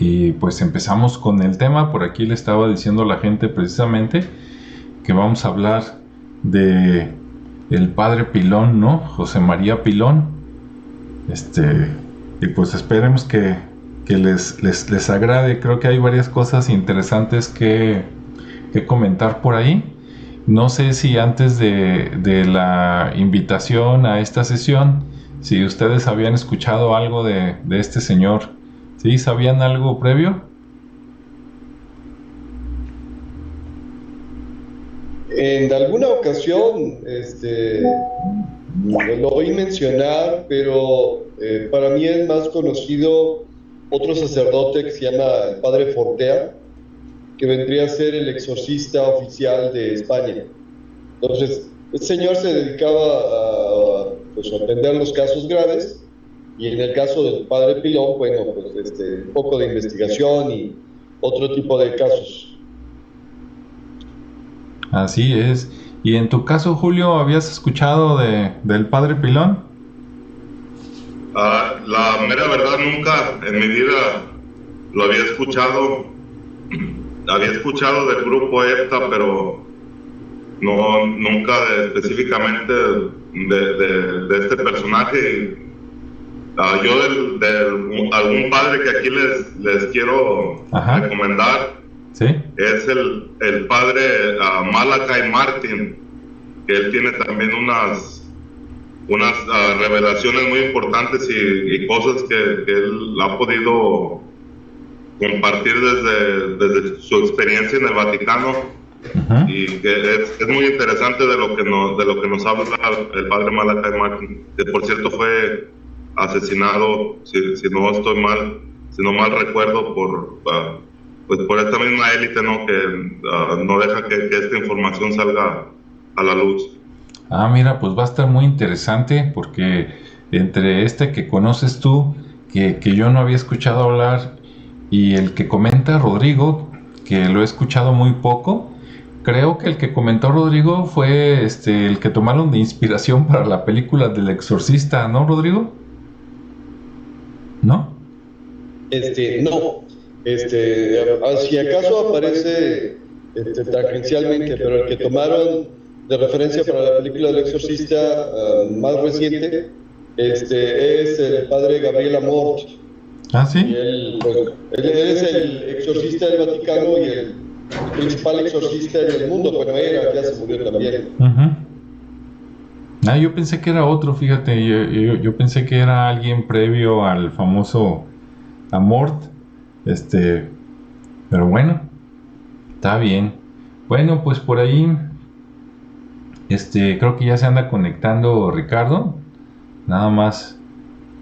Y pues empezamos con el tema. Por aquí le estaba diciendo a la gente precisamente que vamos a hablar de el padre Pilón, ¿no? José María Pilón. Y pues esperemos que les agrade. Creo que hay varias cosas interesantes que comentar por ahí. No sé si antes de la invitación a esta sesión, si ustedes habían escuchado algo de este señor. ¿Sí? ¿Sabían algo previo? En alguna ocasión lo oí mencionar, pero para mí es más conocido otro sacerdote que se llama el padre Fortea, que vendría a ser el exorcista oficial de España. Entonces, este señor se dedicaba a atender los casos graves, y en el caso del padre Pilón, bueno, pues un poco de investigación y otro tipo de casos. Así es. ¿Y en tu caso, Julio, habías escuchado del padre Pilón? La mera verdad, nunca en mi vida lo había escuchado. Había escuchado del grupo EPTA, pero no, nunca específicamente de este personaje. Yo de algún padre que aquí les quiero recomendar. ¿Sí? Es el padre Malachi Martin, que él tiene también unas revelaciones muy importantes y cosas que él ha podido compartir desde su experiencia en el Vaticano. Y que es muy interesante de lo que nos habla el padre Malachi Martin, que por cierto fue asesinado, si no mal recuerdo, por esta misma élite, ¿no? Que no deja que esta información salga a la luz. Mira, pues va a estar muy interesante, porque entre que conoces tú, que yo no había escuchado hablar, y el que comenta Rodrigo, que lo he escuchado muy poco. Creo que el que comentó Rodrigo fue el que tomaron de inspiración para la película del Exorcista, ¿no, Rodrigo? ¿No? No. Si acaso aparece tangencialmente, pero el que tomaron de referencia para la película del Exorcista más reciente es el padre Gabriel Amort. ¿Sí? Y él es el exorcista del Vaticano y el principal exorcista en el mundo. Bueno, ya se murió también. Yo pensé que era otro, fíjate. Yo pensé que era alguien previo al famoso Amort. Pero bueno, está bien. Bueno, pues por ahí creo que ya se anda conectando Ricardo. Nada más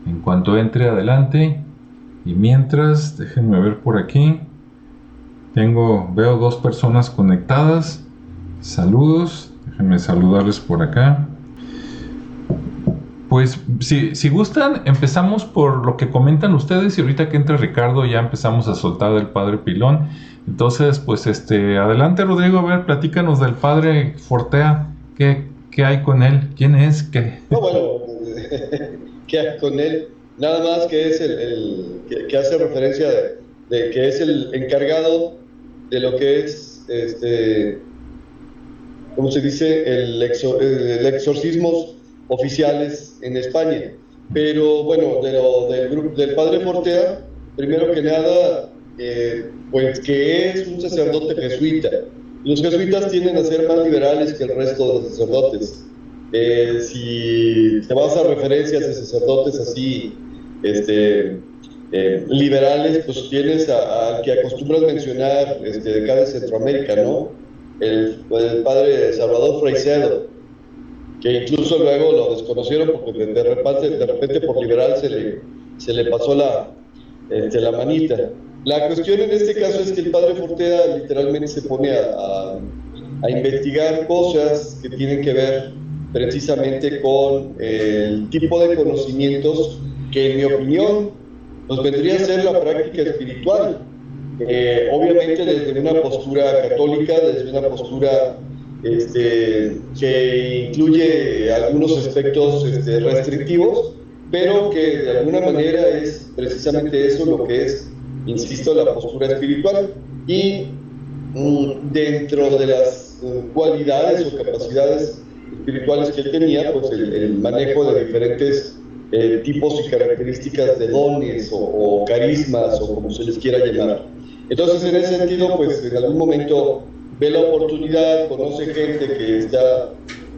en cuanto entre adelante. Y mientras, déjenme ver por aquí. Veo 2 personas conectadas. Saludos. Déjenme saludarles por acá. Pues si gustan, empezamos por lo que comentan ustedes, y ahorita que entre Ricardo ya empezamos a soltar del padre Pilón. Entonces, pues adelante, Rodrigo, a ver, platícanos del padre Fortea. ¿Qué hay con él? ¿Quién es? No, bueno, ¿qué hay con él? Nada más que es que hace referencia de que es el encargado de lo que es, ¿cómo se dice? El exorcismos oficiales en España. Pero bueno, del padre Fortea, primero que nada, pues que es un sacerdote jesuita. Los jesuitas tienden a ser más liberales que el resto de los sacerdotes. Si te vas a referencias de sacerdotes así, liberales, pues tienes al que acostumbras mencionar de acá de Centroamérica, ¿no? El padre Salvador Freixedo, que incluso luego lo desconocieron porque de repente por liberal se le pasó la manita. La cuestión en este caso es que el padre Fortea literalmente se pone a investigar cosas que tienen que ver precisamente con el tipo de conocimientos que, en mi opinión, pues vendría a ser la práctica espiritual. Obviamente desde una postura católica, desde una postura que incluye algunos aspectos restrictivos, pero que de alguna manera es precisamente eso lo que es insisto, la postura espiritual. Y dentro de las cualidades o capacidades espirituales que él tenía, pues el manejo de diferentes tipos y características de dones o carismas o como se les quiera llamar. Entonces, en ese sentido, pues en algún momento ve la oportunidad, conoce gente que está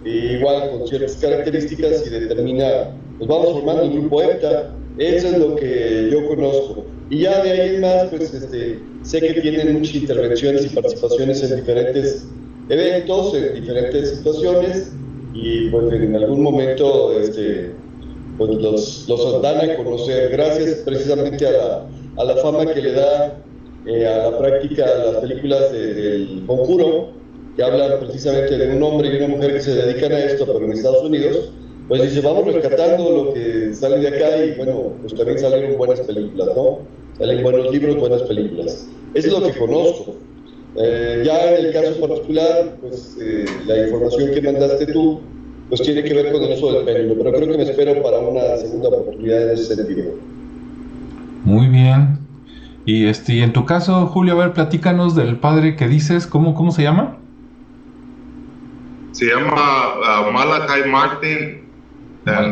igual con ciertas características y determina, pues vamos formando un grupo EPTA. Eso es lo que yo conozco. Y ya de ahí en más, pues sé que tienen muchas intervenciones y participaciones en diferentes eventos, en diferentes situaciones, y pues en algún momento pues los dan a conocer gracias precisamente a la fama que le da a la práctica las películas del Conjuro, que hablan precisamente de un hombre y una mujer que se dedican a esto, pero en Estados Unidos. Pues dice, vamos rescatando lo que sale de acá y bueno, pues también salen buenas películas, ¿no? Salen buenos libros, buenas películas. Eso es lo que conozco. Ya en el caso particular, pues la información que mandaste tú, pues tiene que ver con el uso del péndulo, pero creo que me espero para una segunda oportunidad en ese sentido. Muy bien. Y en tu caso, Julio, a ver, platícanos del padre que dices, ¿cómo se llama? Se llama Malachi Martin. Era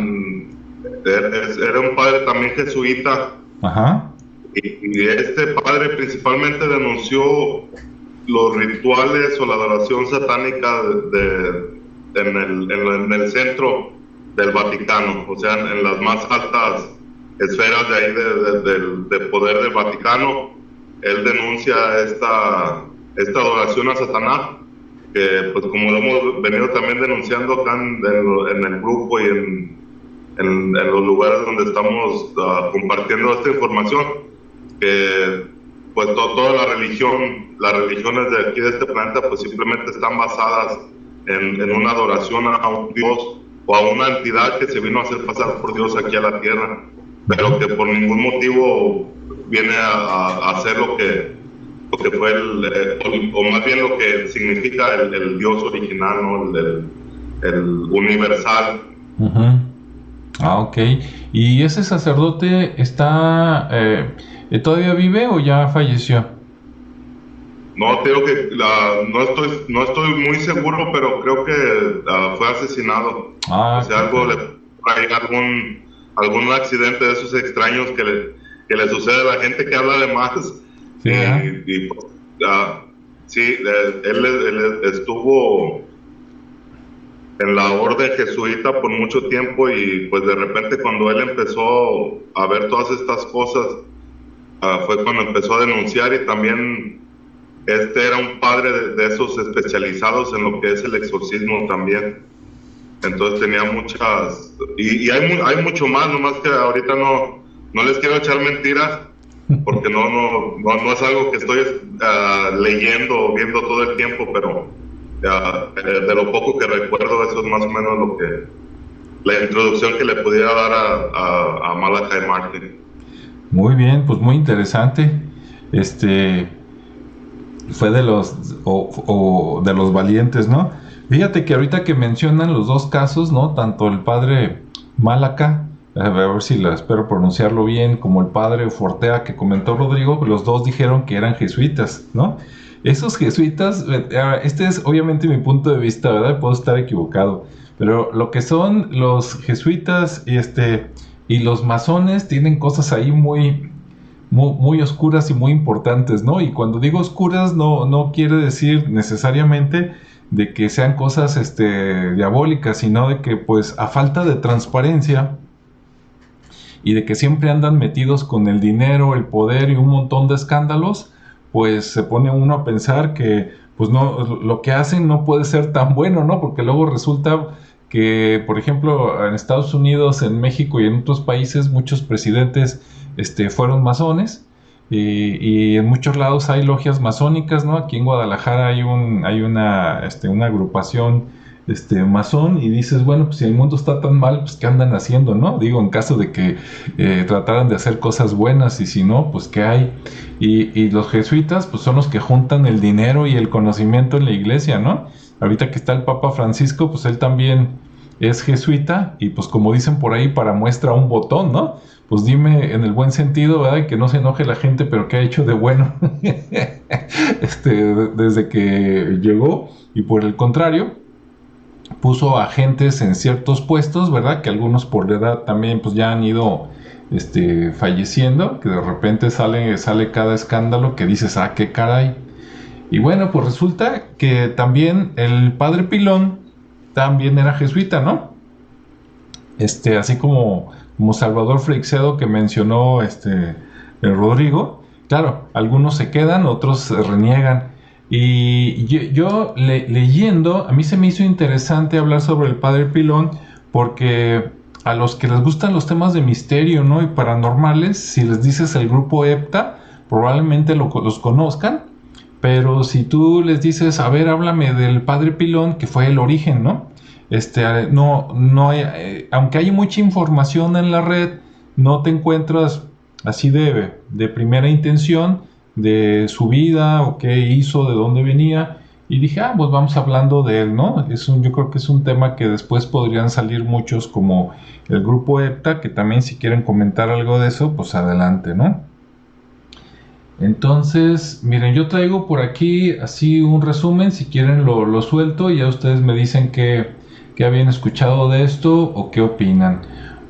un padre también jesuita. Ajá. Y este padre principalmente denunció los rituales o la adoración satánica en el centro del Vaticano, o sea, en las más altas esferas de ahí del poder del Vaticano. Él denuncia esta adoración a Satanás, que pues como lo hemos venido también denunciando acá en el grupo y en los lugares donde estamos compartiendo esta información, que pues toda las religiones de aquí de este planeta pues simplemente están basadas en una adoración a un Dios o a una entidad que se vino a hacer pasar por Dios aquí a la tierra, pero que por ningún motivo viene a hacer lo que fue o más bien lo que significa el Dios original, ¿no? el universal. Uh-huh. Ah, ok. ¿Y ese sacerdote está todavía vive o ya falleció? No, creo que no estoy muy seguro, pero creo que fue asesinado. O sea, algún accidente de esos extraños que le sucede a la gente que habla de más. Sí, sí, él estuvo en la orden jesuita por mucho tiempo y pues de repente cuando él empezó a ver todas estas cosas fue cuando empezó a denunciar, y también era un padre de esos especializados en lo que es el exorcismo también. Entonces tenía muchas y hay mucho más, nomás que ahorita no les quiero echar mentiras, porque no es algo que estoy leyendo o viendo todo el tiempo, pero de lo poco que recuerdo, eso es más o menos la introducción que le pudiera dar a Malachi Martin. Muy bien, pues muy interesante. Fue de los valientes, ¿no? Fíjate que ahorita que mencionan los dos casos, ¿no? Tanto el padre Malachi, a ver si espero pronunciarlo bien, como el padre Fortea que comentó Rodrigo, los dos dijeron que eran jesuitas, ¿no? Esos jesuitas, este es obviamente mi punto de vista, ¿verdad? Puedo estar equivocado, pero lo que son los jesuitas y los masones tienen cosas ahí muy oscuras y muy importantes, ¿no? Y cuando digo oscuras no quiere decir necesariamente de que sean cosas diabólicas, sino de que pues a falta de transparencia y de que siempre andan metidos con el dinero, el poder y un montón de escándalos, pues se pone uno a pensar que pues no, lo que hacen no puede ser tan bueno, ¿no? Porque luego resulta que, por ejemplo, en Estados Unidos, en México y en otros países, muchos presidentes fueron masones, y en muchos lados hay logias masónicas, ¿no? Aquí en Guadalajara hay una agrupación masón, y dices, bueno, pues si el mundo está tan mal, pues ¿qué andan haciendo, no? Digo, en caso de que trataran de hacer cosas buenas, y si no, pues ¿qué hay? Y los jesuitas, pues son los que juntan el dinero y el conocimiento en la iglesia, ¿no? Ahorita que está el Papa Francisco, pues él también es jesuita, y pues como dicen por ahí, para muestra un botón, ¿no? pues dime en el buen sentido, ¿verdad? Que no se enoje la gente, pero ¿qué ha hecho de bueno desde que llegó? Y por el contrario, puso a agentes en ciertos puestos, ¿verdad? Que algunos por la edad también pues ya han ido falleciendo, que de repente sale cada escándalo que dices, ah, qué caray. Y bueno, pues resulta que también el padre Pilón también era jesuita, ¿no? Así como Salvador Freixedo que mencionó el Rodrigo. Claro, algunos se quedan, otros se reniegan. Y yo leyendo, a mí se me hizo interesante hablar sobre el padre Pilón, porque a los que les gustan los temas de misterio, ¿no? Y paranormales, si les dices el grupo EPTA, probablemente los conozcan. Pero si tú les dices, a ver, háblame del padre Pilón, que fue el origen, ¿no? Aunque hay mucha información en la red, no te encuentras así de primera intención de su vida o qué hizo, de dónde venía. Y dije, pues vamos hablando de él, ¿no? Yo creo que es un tema que después podrían salir muchos, como el grupo EPTA, que también si quieren comentar algo de eso, pues adelante, ¿no? Entonces, miren, yo traigo por aquí así un resumen, si quieren lo suelto y ya ustedes me dicen qué habían escuchado de esto o qué opinan.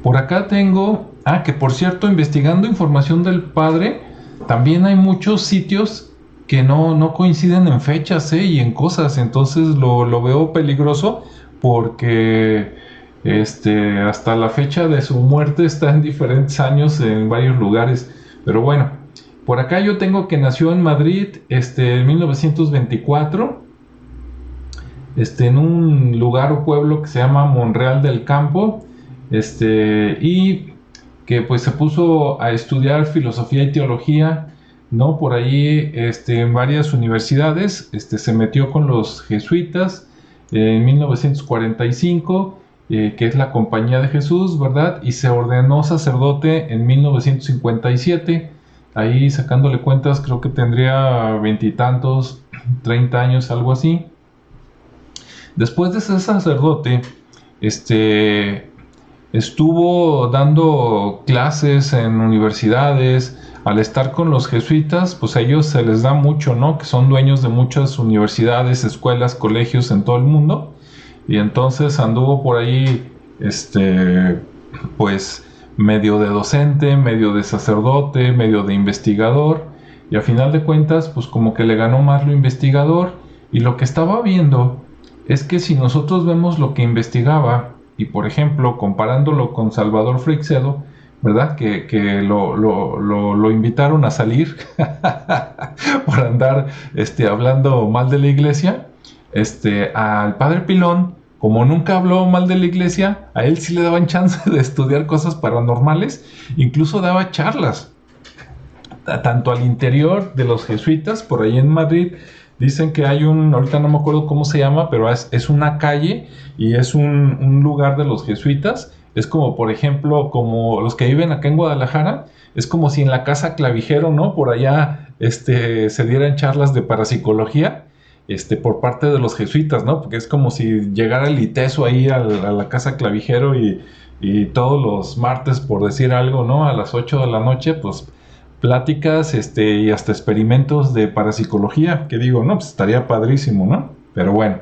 Por acá tengo, que por cierto, investigando información del padre, también hay muchos sitios que no coinciden en fechas y en cosas, entonces lo veo peligroso porque hasta la fecha de su muerte está en diferentes años en varios lugares, pero bueno. Por acá yo tengo que nació en Madrid en 1924, en un lugar o pueblo que se llama Monreal del Campo, y que pues se puso a estudiar filosofía y teología, ¿no? Por ahí en varias universidades, se metió con los jesuitas en 1945, que es la Compañía de Jesús, ¿verdad? Y se ordenó sacerdote en 1957. Ahí sacándole cuentas, creo que tendría 20 y tantos, 30 años, algo así. Después de ser sacerdote, estuvo dando clases en universidades. Al estar con los jesuitas, pues a ellos se les da mucho, ¿no? Que son dueños de muchas universidades, escuelas, colegios en todo el mundo. Y entonces anduvo por ahí, pues medio de docente, medio de sacerdote, medio de investigador, y a final de cuentas pues como que le ganó más lo investigador. Y lo que estaba viendo es que si nosotros vemos lo que investigaba, y por ejemplo comparándolo con Salvador Freixedo, ¿verdad? Que lo invitaron a salir por andar hablando mal de la iglesia, al padre Pilón, como nunca habló mal de la iglesia, a él sí le daban chance de estudiar cosas paranormales, incluso daba charlas, tanto al interior de los jesuitas, por ahí en Madrid. Dicen que hay ahorita no me acuerdo cómo se llama, pero es una calle y es un lugar de los jesuitas. Es como, por ejemplo, como los que viven acá en Guadalajara, es como si en la Casa Clavijero, ¿no? Por allá se dieran charlas de parapsicología. Por parte de los jesuitas, ¿no? Porque es como si llegara el ITESO ahí a la Casa Clavijero y todos los martes, por decir algo, ¿no? A las 8 de la noche, pues pláticas y hasta experimentos de parapsicología, que digo, no, pues estaría padrísimo, ¿no? Pero bueno,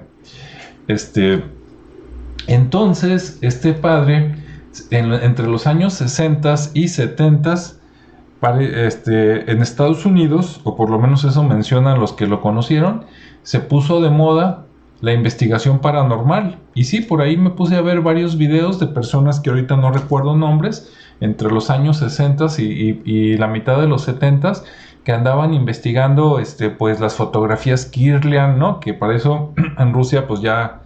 entonces, padre, entre los años 60 y 70, en Estados Unidos, o por lo menos eso mencionan los que lo conocieron, se puso de moda la investigación paranormal. Y sí, por ahí me puse a ver varios videos de personas que ahorita no recuerdo nombres, entre los años 60 y la mitad de los 70, que andaban investigando pues las fotografías Kirlian, ¿no? Que para eso en Rusia pues ya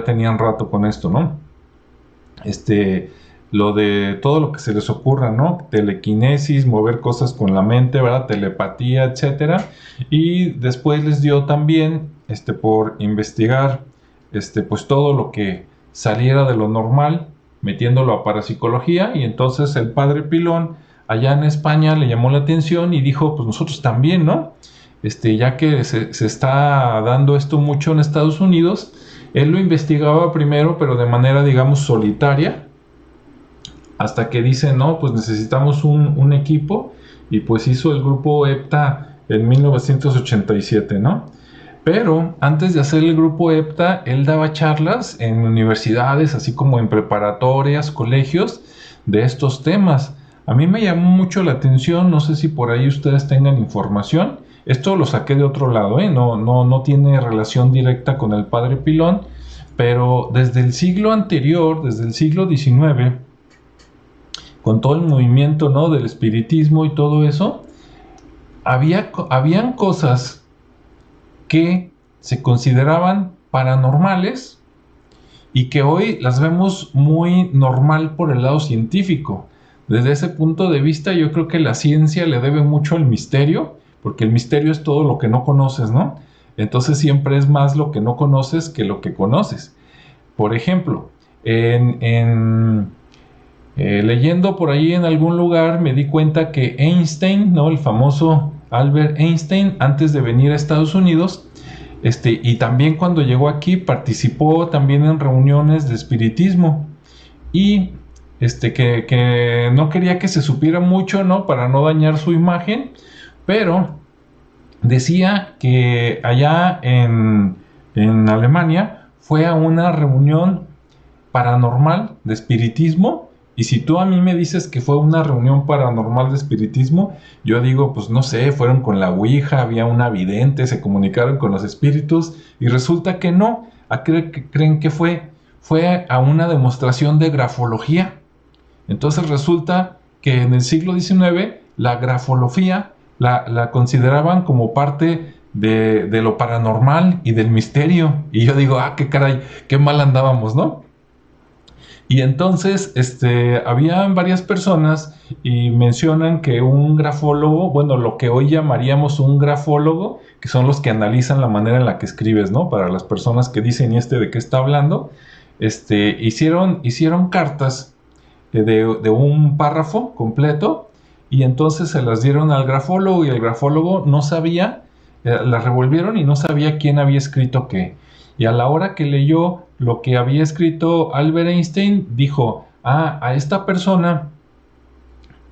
tenían rato con esto, ¿no? Lo de todo lo que se les ocurra, ¿no? Telequinesis, mover cosas con la mente, ¿verdad? Telepatía, etcétera. Y después les dio también, por investigar, pues todo lo que saliera de lo normal, metiéndolo a parapsicología. Y entonces el padre Pilón, allá en España, le llamó la atención y dijo, pues nosotros también, ¿no? Ya que se está dando esto mucho en Estados Unidos, él lo investigaba primero, pero de manera, digamos, solitaria, hasta que dice, no, pues necesitamos un equipo, y pues hizo el grupo EPTA en 1987, ¿no? Pero antes de hacer el grupo EPTA, él daba charlas en universidades, así como en preparatorias, colegios, de estos temas. A mí me llamó mucho la atención, no sé si por ahí ustedes tengan información. Esto lo saqué de otro lado, no tiene relación directa con el Padre Pilón, pero desde el siglo anterior, desde el siglo XIX, con todo el movimiento, ¿no?, del espiritismo y todo eso, habían cosas que se consideraban paranormales y que hoy las vemos muy normal por el lado científico. Desde ese punto de vista, yo creo que la ciencia le debe mucho al misterio, porque el misterio es todo lo que no conoces, ¿no? Entonces siempre es más lo que no conoces que lo que conoces. Por ejemplo, leyendo por ahí en algún lugar me di cuenta que Einstein, ¿no?, el famoso Albert Einstein, antes de venir a Estados Unidos, y también cuando llegó aquí, participó también en reuniones de espiritismo, y que no quería que se supiera mucho, ¿no?, para no dañar su imagen, pero decía que allá en Alemania fue a una reunión paranormal de espiritismo. Y si tú a mí me dices que fue una reunión paranormal de espiritismo, yo digo, pues no sé, fueron con la ouija, había una vidente, se comunicaron con los espíritus, y resulta que no. ¿A qué creen que fue? Fue a una demostración de grafología. Entonces resulta que en el siglo XIX la grafología la consideraban como parte de lo paranormal y del misterio. Y yo digo, qué caray, qué mal andábamos, ¿no? Y entonces habían varias personas y mencionan que un grafólogo, bueno, lo que hoy llamaríamos un grafólogo, que son los que analizan la manera en la que escribes, ¿no? Para las personas que dicen, ¿y de qué está hablando? Hicieron cartas de un párrafo completo, y entonces se las dieron al grafólogo, y el grafólogo no sabía, las revolvieron y no sabía quién había escrito qué. Y a la hora que leyó lo que había escrito Albert Einstein, dijo, a esta persona,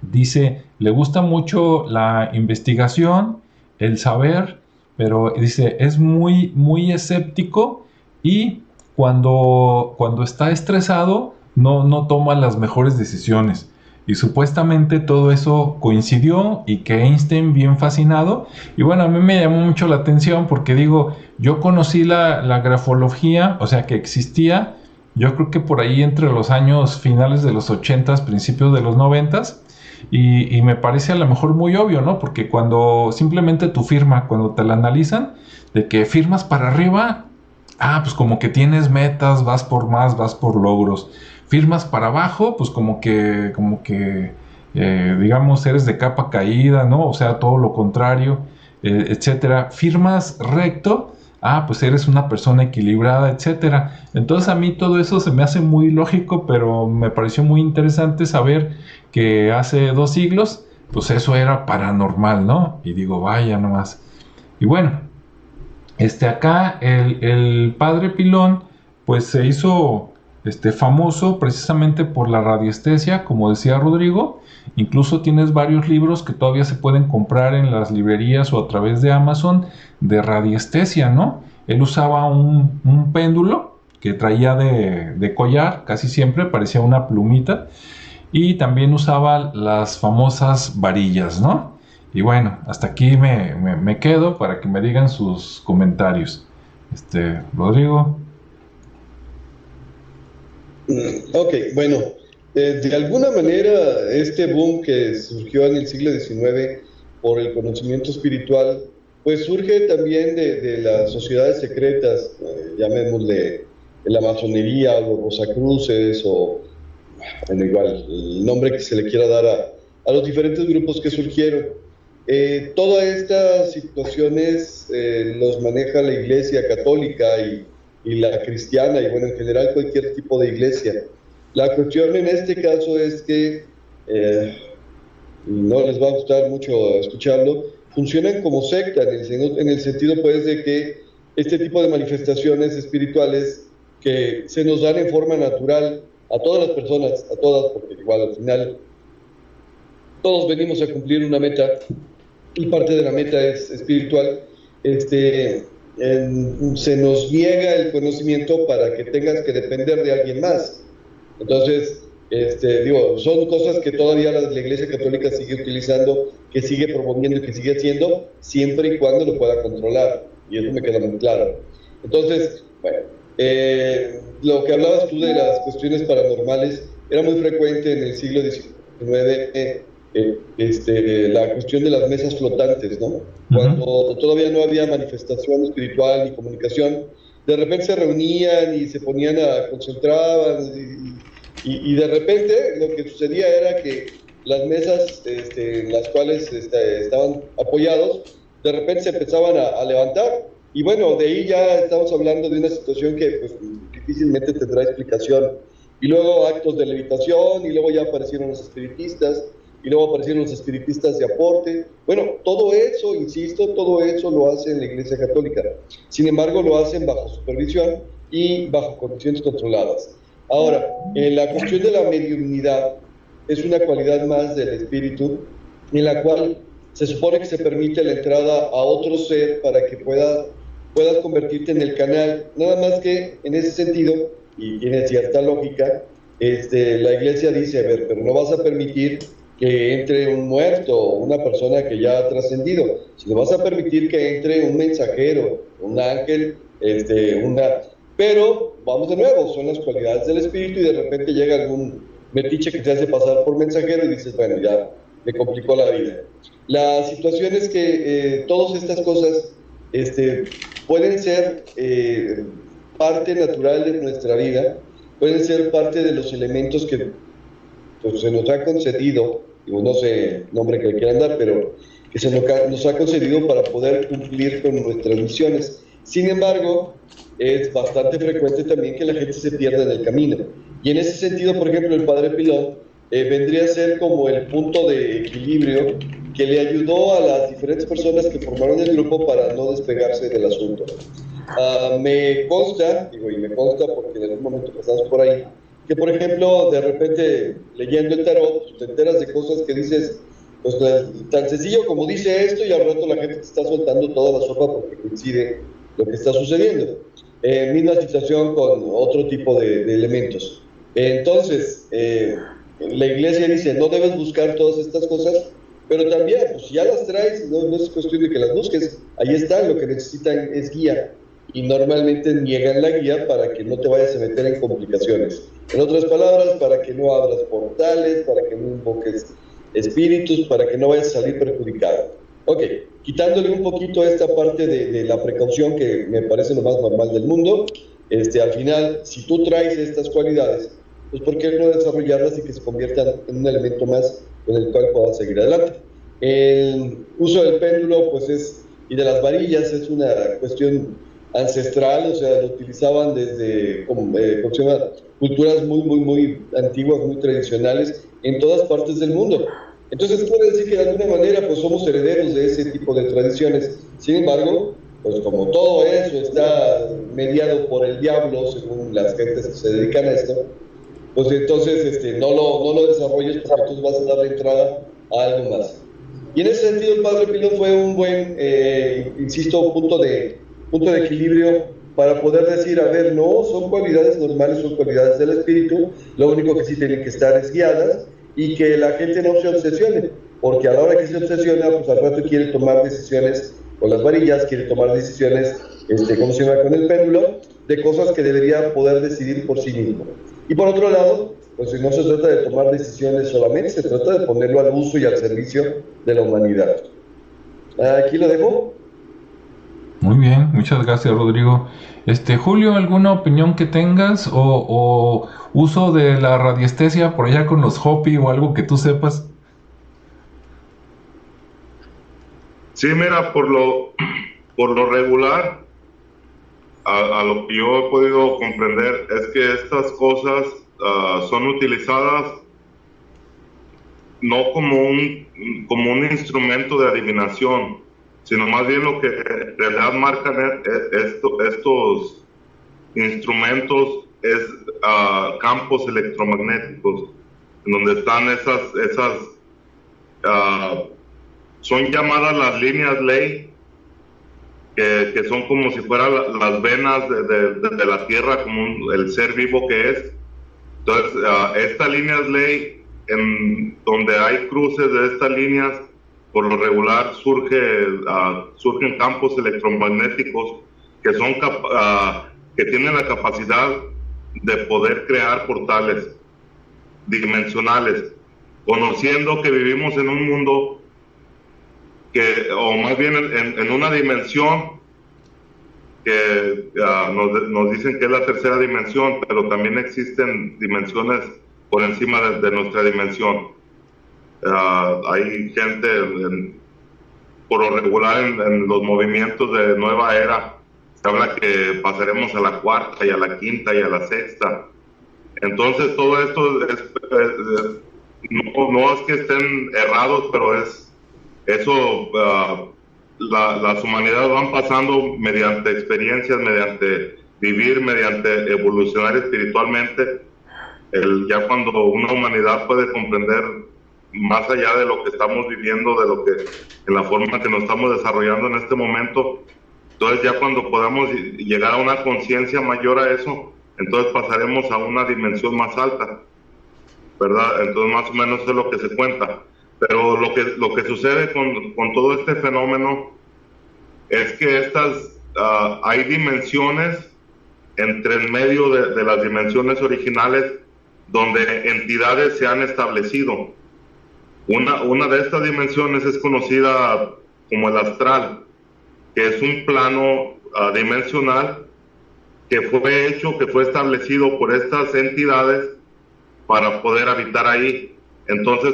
dice, le gusta mucho la investigación, el saber, pero dice, es muy, muy escéptico, y cuando está estresado, no toma las mejores decisiones. Y supuestamente todo eso coincidió, y que Einstein bien fascinado. Y bueno, a mí me llamó mucho la atención porque digo, yo conocí la grafología, o sea que existía, yo creo que por ahí entre los años finales de los 80s, principios de los 90s, y me parece a lo mejor muy obvio, ¿no? Porque cuando simplemente tu firma, cuando te la analizan, de que firmas para arriba, pues como que tienes metas, vas por más, vas por logros. Firmas para abajo, pues como que digamos, eres de capa caída, ¿no? O sea, todo lo contrario, etcétera. Firmas recto, pues eres una persona equilibrada, etcétera. Entonces a mí todo eso se me hace muy lógico, pero me pareció muy interesante saber que hace 2 siglos, pues eso era paranormal, ¿no? Y digo, vaya nomás. Y bueno, acá el Padre Pilón, pues se hizo famoso precisamente por la radiestesia, como decía Rodrigo. Incluso tienes varios libros que todavía se pueden comprar en las librerías o a través de Amazon de radiestesia, ¿no? Él usaba un péndulo que traía de collar, casi siempre parecía una plumita, y también usaba las famosas varillas, ¿no? Y bueno, hasta aquí me quedo para que me digan sus comentarios. Rodrigo. Ok, bueno, de alguna manera este boom que surgió en el siglo XIX por el conocimiento espiritual, pues surge también de las sociedades secretas, llamémosle la masonería, los rosacruces, o bueno, igual el nombre que se le quiera dar a los diferentes grupos que surgieron. Todas estas situaciones los maneja la Iglesia católica y la cristiana, y bueno, en general cualquier tipo de iglesia. La cuestión en este caso es que, no les va a gustar mucho escucharlo, funcionan como secta, en el sentido pues de que este tipo de manifestaciones espirituales que se nos dan en forma natural, a todas las personas, a todas, porque igual al final todos venimos a cumplir una meta y parte de la meta es espiritual. Se nos niega el conocimiento para que tengas que depender de alguien más. Entonces, son cosas que todavía la Iglesia Católica sigue utilizando, que sigue promoviendo y que sigue haciendo, siempre y cuando lo pueda controlar. Y eso me queda muy claro. Entonces, bueno, lo que hablabas tú de las cuestiones paranormales era muy frecuente en el siglo XIX, la cuestión de las mesas flotantes, ¿no? Cuando todavía no había manifestación espiritual ni comunicación, de repente se reunían y se ponían concentraban y de repente lo que sucedía era que las mesas en las cuales estaban apoyados, de repente se empezaban a levantar. Y bueno, de ahí ya estamos hablando de una situación que pues, difícilmente tendrá explicación. Y luego actos de levitación, y luego ya aparecieron los espiritistas, y luego aparecieron los espiritistas de aporte. Bueno, todo eso, insisto, todo eso lo hace en la Iglesia Católica. Sin embargo, lo hacen bajo supervisión y bajo condiciones controladas. Ahora, la cuestión de la mediunidad es una cualidad más del espíritu en la cual se supone que se permite la entrada a otro ser para que puedas convertirte en el canal. Nada más que en ese sentido, y tiene cierta lógica, la Iglesia dice, a ver, pero no vas a permitir que entre un muerto o una persona que ya ha trascendido, sino vas a permitir que entre un mensajero, un ángel, pero vamos de nuevo, son las cualidades del espíritu y de repente llega algún metiche que te hace pasar por mensajero y dices, bueno, ya me complicó la vida. La situación es que todas estas cosas pueden ser parte natural de nuestra vida, pueden ser parte de los elementos que pues, se nos ha concedido, digo, no sé el nombre que le quieran dar, pero que se nos ha concedido para poder cumplir con nuestras misiones. Sin embargo, es bastante frecuente también que la gente se pierda en el camino. Y en ese sentido, por ejemplo, el Padre Pilón vendría a ser como el punto de equilibrio que le ayudó a las diferentes personas que formaron el grupo para no despegarse del asunto. Me consta porque en algún momento pasamos por ahí, que por ejemplo, de repente leyendo el tarot, te enteras de cosas que dices, pues tan sencillo como dice esto y al rato la gente te está soltando toda la sopa porque coincide lo que está sucediendo. Misma situación con otro tipo de elementos. Entonces, la Iglesia dice, no debes buscar todas estas cosas, pero también, pues si ya las traes, no es cuestión de que las busques, ahí está, lo que necesitan es guía, y normalmente niegan la guía para que no te vayas a meter en complicaciones. En otras palabras, para que no abras portales, para que no invoques espíritus, para que no vayas a salir perjudicado. Ok, quitándole un poquito esta parte de la precaución que me parece lo más normal del mundo, al final, si tú traes estas cualidades, pues ¿por qué no desarrollarlas y que se conviertan en un elemento más con el cual puedas seguir adelante? El uso del péndulo, pues y de las varillas, es una cuestión ancestral, o sea, lo utilizaban desde culturas muy antiguas, muy tradicionales, en todas partes del mundo. Entonces puede decir que de alguna manera pues somos herederos de ese tipo de tradiciones. Sin embargo, pues como todo eso está mediado por el diablo, según las gentes que se dedican a esto, pues entonces no lo desarrolles porque entonces vas a darle entrada a algo más. Y en ese sentido el Padre Pilón fue un buen, insisto, punto de equilibrio para poder decir, a ver, no, son cualidades normales, son cualidades del espíritu, lo único que sí tienen que estar es guiadas y que la gente no se obsesione, porque a la hora que se obsesiona, pues al rato quiere tomar decisiones con las varillas, quiere tomar decisiones, con el péndulo, de cosas que debería poder decidir por sí mismo. Y por otro lado, pues no se trata de tomar decisiones solamente, se trata de ponerlo al uso y al servicio de la humanidad. Aquí lo dejo. Muy bien, muchas gracias, Rodrigo. Julio, ¿alguna opinión que tengas o uso de la radiestesia por allá con los Hopi o algo que tú sepas? Sí, mira, por lo regular, a lo que yo he podido comprender es que estas cosas son utilizadas no como un instrumento de adivinación, sino más bien lo que en realidad marcan estos instrumentos es campos electromagnéticos, en donde están son llamadas las líneas ley, que son como si fueran las venas de la Tierra, como el ser vivo que es. Entonces, estas líneas ley, en donde hay cruces de estas líneas, por lo regular surgen campos electromagnéticos que tienen la capacidad de poder crear portales dimensionales, conociendo que vivimos en un mundo o más bien en una dimensión que nos dicen que es la tercera dimensión, pero también existen dimensiones por encima de nuestra dimensión. Hay gente, por lo regular, en los movimientos de nueva era, se habla que pasaremos a la cuarta y a la quinta y a la sexta. Entonces todo esto no es que estén errados, pero las humanidades van pasando mediante experiencias, mediante vivir, mediante evolucionar espiritualmente. Ya cuando una humanidad puede comprender más allá de lo que estamos viviendo, en la forma que nos estamos desarrollando en este momento, entonces ya cuando podamos llegar a una conciencia mayor a eso, entonces pasaremos a una dimensión más alta, ¿verdad? Entonces más o menos es lo que se cuenta. Pero lo que sucede con todo este fenómeno es que hay dimensiones en medio de las dimensiones originales donde entidades se han establecido. Una de estas dimensiones es conocida como el astral, que es un plano dimensional que fue establecido por estas entidades para poder habitar ahí. Entonces,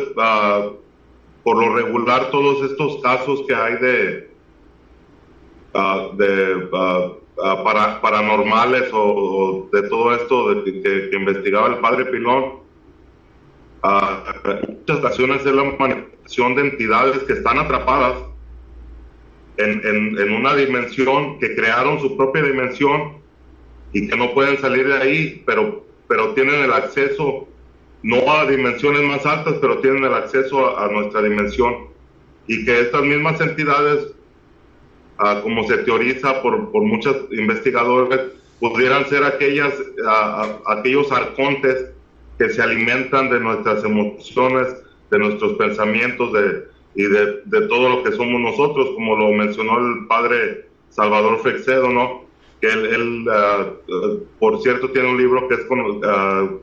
por lo regular, todos estos casos que hay paranormales o de todo esto que investigaba el padre Pilón, en muchas ocasiones es la manifestación de entidades que están atrapadas en una dimensión, que crearon su propia dimensión y que no pueden salir de ahí, pero tienen el acceso, no a dimensiones más altas, pero tienen el acceso a nuestra dimensión, y que estas mismas entidades, como se teoriza por muchos investigadores, pudieran ser aquellos arcontes que se alimentan de nuestras emociones, de nuestros pensamientos y de todo lo que somos nosotros, como lo mencionó el padre Salvador Freixedo, ¿no? Que él por cierto, tiene un libro que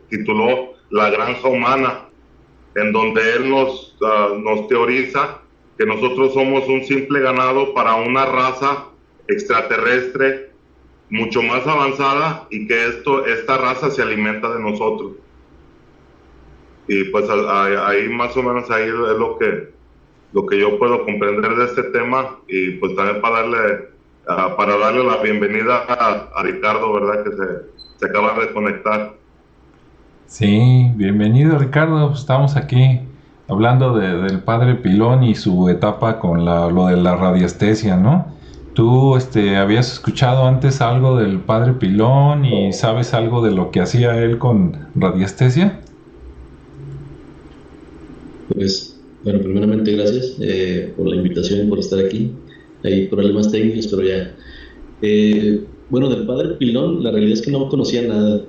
tituló La Granja Humana, en donde él nos teoriza que nosotros somos un simple ganado para una raza extraterrestre mucho más avanzada, y que esta raza se alimenta de nosotros. Y pues ahí más o menos ahí es lo que yo puedo comprender de este tema, y pues también para darle la bienvenida a Ricardo, ¿verdad? Que se acaba de conectar. Sí, bienvenido Ricardo. Estamos aquí hablando del padre Pilón y su etapa con lo de la radiestesia, ¿no? ¿Tú habías escuchado antes algo del padre Pilón y sabes algo de lo que hacía él con radiestesia? Pues, bueno, primeramente gracias por la invitación, por estar aquí. Hay problemas técnicos, pero ya. Bueno, del padre Pilón, la realidad es que no conocía nada,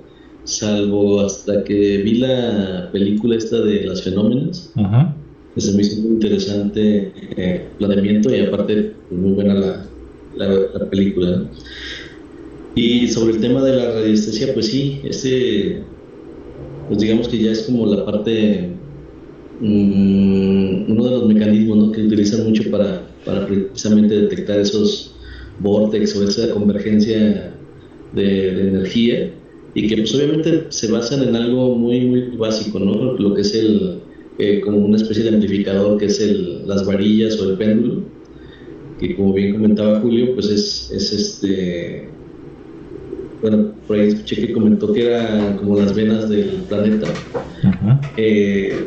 salvo hasta que vi la película esta de Las Fenómenas. Uh-huh. Que se me hizo muy interesante el planteamiento, y aparte pues, muy buena la película, ¿no? Y sobre el tema de la radiestesia, pues sí, pues digamos que ya es como la parte, uno de los mecanismos, ¿no?, que utilizan mucho para precisamente detectar esos vórtices o esa convergencia de energía, y que pues obviamente se basan en algo muy muy básico, ¿no? Lo que es como una especie de amplificador, que es las varillas o el péndulo, que como bien comentaba Julio, pues es bueno, por ahí escuché que comentó que era como las venas del planeta. Uh-huh.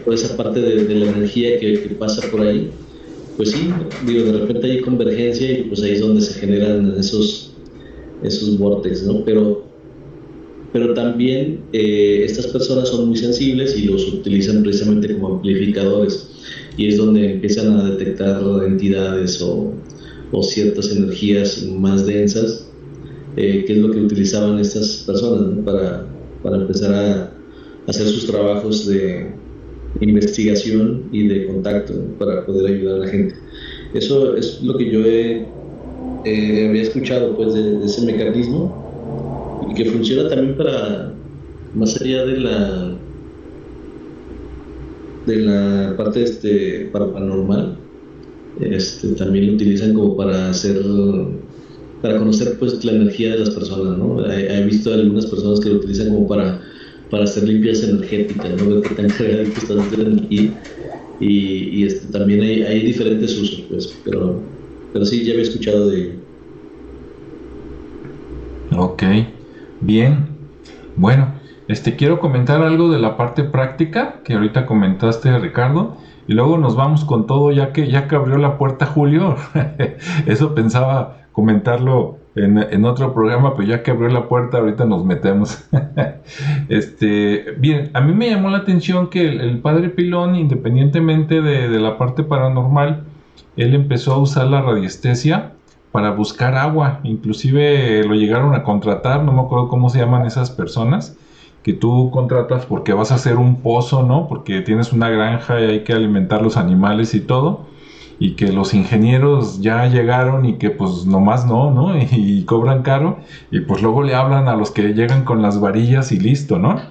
Por esa parte de la energía que pasa por ahí, pues sí, digo, de repente hay convergencia, y pues ahí es donde se generan esos vórtices, ¿no? Pero pero también estas personas son muy sensibles y los utilizan precisamente como amplificadores, y es donde empiezan a detectar entidades o ciertas energías más densas, que es lo que utilizaban estas personas, ¿no? para empezar a hacer sus trabajos de investigación y de contacto, ¿no? Para poder ayudar a la gente. Eso es lo que yo había escuchado, pues, de ese mecanismo, y que funciona también para, más allá de la parte paranormal, también lo utilizan como para conocer, pues, la energía de las personas, ¿no? He visto algunas personas que lo utilizan como para hacer limpieza energética, ¿no? Ver qué tan cargadito está dentro de la energía, y también hay diferentes usos, pues, pero sí, ya había escuchado de ello. Ok, bien. Bueno, quiero comentar algo de la parte práctica que ahorita comentaste, Ricardo, y luego nos vamos con todo, ya que abrió la puerta Julio. Eso pensaba comentarlo en otro programa, pero ya que abrió la puerta, ahorita nos metemos. Bien, a mí me llamó la atención que el padre Pilón, independientemente de la parte paranormal, él empezó a usar la radiestesia para buscar agua. Inclusive lo llegaron a contratar, no me acuerdo cómo se llaman esas personas, que tú contratas porque vas a hacer un pozo, ¿no? Porque tienes una granja y hay que alimentar los animales y todo, y que los ingenieros ya llegaron y que pues nomás no, y cobran caro, y pues luego le hablan a los que llegan con las varillas y listo, ¿no?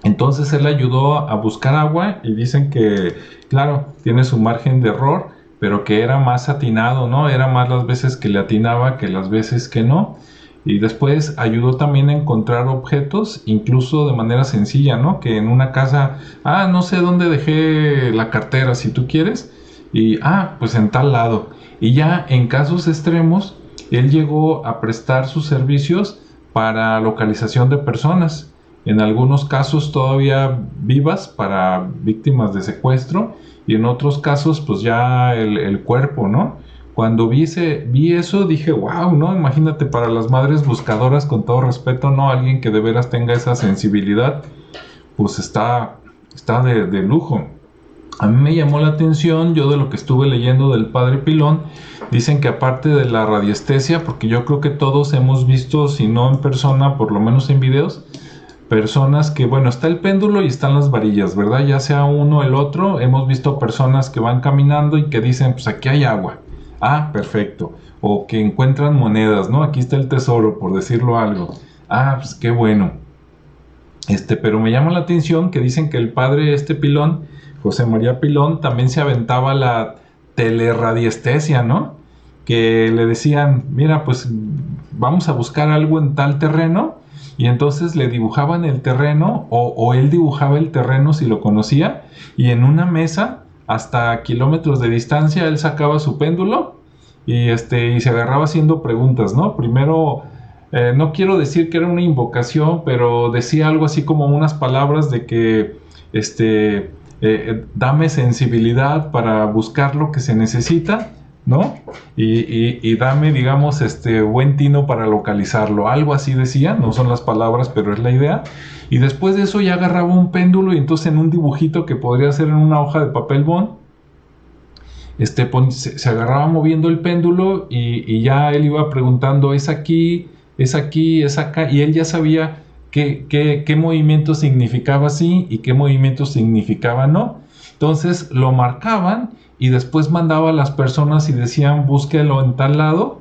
Entonces él ayudó a buscar agua, y dicen que, claro, tiene su margen de error, pero que era más atinado, ¿no? Era más las veces que le atinaba que las veces que no. Y después ayudó también a encontrar objetos, incluso de manera sencilla, ¿no? Que en una casa, no sé dónde dejé la cartera, si tú quieres, y, pues en tal lado. Y ya en casos extremos, él llegó a prestar sus servicios para localización de personas, en algunos casos todavía vivas, para víctimas de secuestro, y en otros casos pues ya el cuerpo, ¿no? Cuando vi eso dije, wow, ¿no? Imagínate, para las madres buscadoras, con todo respeto, ¿no? Alguien que de veras tenga esa sensibilidad, pues está de lujo. A mí me llamó la atención, yo de lo que estuve leyendo del padre Pilón, dicen que aparte de la radiestesia, porque yo creo que todos hemos visto, si no en persona, por lo menos en videos, personas que, bueno, está el péndulo y están las varillas, ¿verdad? Ya sea uno o el otro, hemos visto personas que van caminando y que dicen, pues aquí hay agua. Perfecto. O que encuentran monedas, ¿no? Aquí está el tesoro, por decirlo algo. Pues qué bueno. Pero me llama la atención que dicen que el padre Pilón, José María Pilón, también se aventaba la teleradiestesia, ¿no? Que le decían, mira, pues vamos a buscar algo en tal terreno, y entonces le dibujaban el terreno, o él dibujaba el terreno si lo conocía, y en una mesa, hasta kilómetros de distancia, él sacaba su péndulo y se agarraba haciendo preguntas, ¿no? Primero, no quiero decir que era una invocación, pero decía algo así como unas palabras de que dame sensibilidad para buscar lo que se necesita, ¿no? Y dame, digamos, buen tino para localizarlo. Algo así decía, no son las palabras, pero es la idea. Y después de eso ya agarraba un péndulo, y entonces en un dibujito que podría ser en una hoja de papel bond, se agarraba moviendo el péndulo, y ya él iba preguntando, es aquí, es aquí, es acá, y él ya sabía qué movimiento significaba sí y qué movimiento significaba no. Entonces lo marcaban, y después mandaba a las personas y decían, búsquelo en tal lado,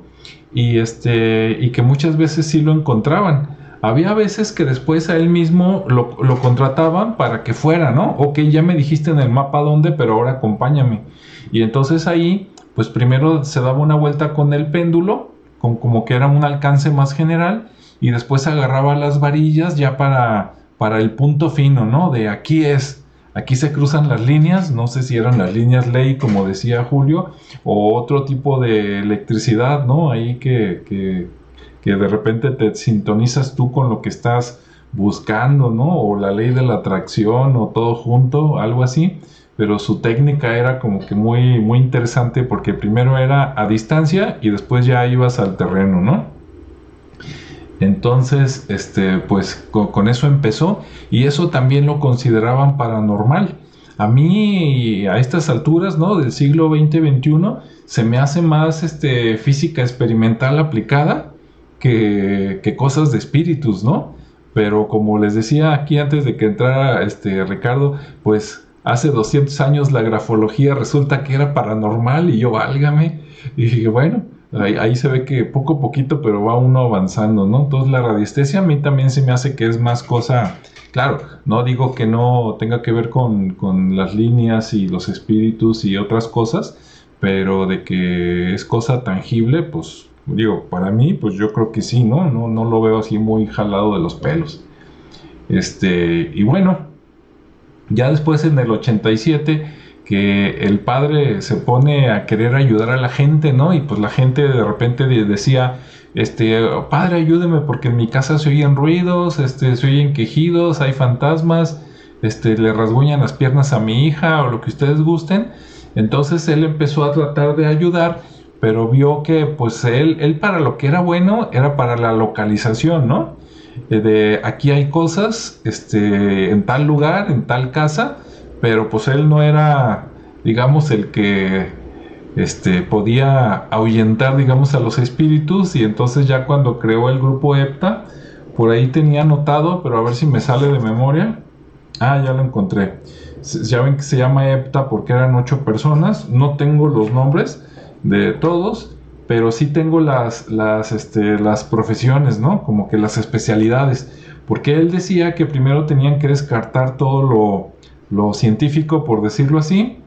y que muchas veces sí lo encontraban. Había veces que después a él mismo lo contrataban para que fuera, ¿no? Ok, ya me dijiste en el mapa dónde, pero ahora acompáñame. Y entonces ahí, pues primero se daba una vuelta con el péndulo, como que era un alcance más general, y después agarraba las varillas ya para el punto fino, ¿no? De aquí se cruzan las líneas, no sé si eran las líneas ley, como decía Julio, o otro tipo de electricidad, ¿no? Ahí que de repente te sintonizas tú con lo que estás buscando, ¿no? O la ley de la atracción, o todo junto, algo así. Pero su técnica era como que muy, muy interesante, porque primero era a distancia y después ya ibas al terreno, ¿no? Entonces, pues con eso empezó, y eso también lo consideraban paranormal. A mí, a estas alturas, ¿no? Del siglo XX-XXI, se me hace más física experimental aplicada que cosas de espíritus, ¿no? Pero como les decía aquí antes de que entrara Ricardo, pues hace 200 años la grafología resulta que era paranormal, y yo, válgame, y dije, bueno, ahí se ve que poco a poquito, pero va uno avanzando, ¿no? Entonces la radiestesia a mí también se me hace que es más cosa, claro, no digo que no tenga que ver con las líneas y los espíritus y otras cosas, pero de que es cosa tangible, pues digo, para mí, pues yo creo que sí, ¿no? No lo veo así muy jalado de los pelos. Y bueno, ya después en el 87, que el padre se pone a querer ayudar a la gente, ¿no? Y pues la gente de repente decía, padre, ayúdeme porque en mi casa se oyen ruidos, se oyen quejidos, hay fantasmas, le rasguñan las piernas a mi hija o lo que ustedes gusten. Entonces él empezó a tratar de ayudar, pero vio que pues él para lo que era bueno era para la localización, ¿no? De aquí hay cosas, en tal lugar, en tal casa, pero pues él no era, digamos, el que podía ahuyentar, digamos, a los espíritus. Y entonces ya cuando creó el grupo EPTA, por ahí tenía anotado, pero a ver si me sale de memoria. Ah, ya lo encontré. Ya ven que se llama EPTA porque eran 8 personas. No tengo los nombres de todos, pero sí tengo las profesiones, ¿no? Como que las especialidades. Porque él decía que primero tenían que descartar todo lo científico, por decirlo así,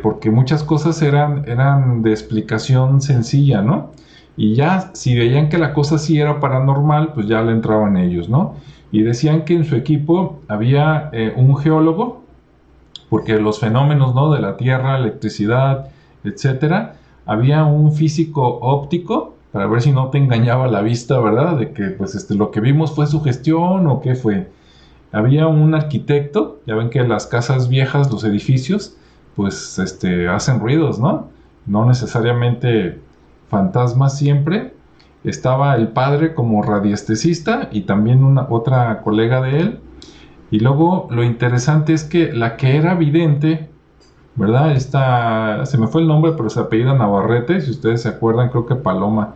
porque muchas cosas eran de explicación sencilla, ¿no? Y ya si veían que la cosa sí era paranormal, pues ya le entraban ellos, ¿no? Y decían que en su equipo había un geólogo, porque los fenómenos, ¿no? De la Tierra, electricidad, etcétera, había un físico óptico para ver si no te engañaba la vista, ¿verdad? De que pues lo que vimos fue sugestión o qué fue. Había un arquitecto, ya ven que las casas viejas, los edificios, pues hacen ruidos, ¿no? No necesariamente fantasmas siempre. Estaba el padre como radiestesista y también otra colega de él. Y luego lo interesante es que la que era vidente, ¿verdad? Se me fue el nombre, pero se apellida Navarrete, si ustedes se acuerdan, creo que Paloma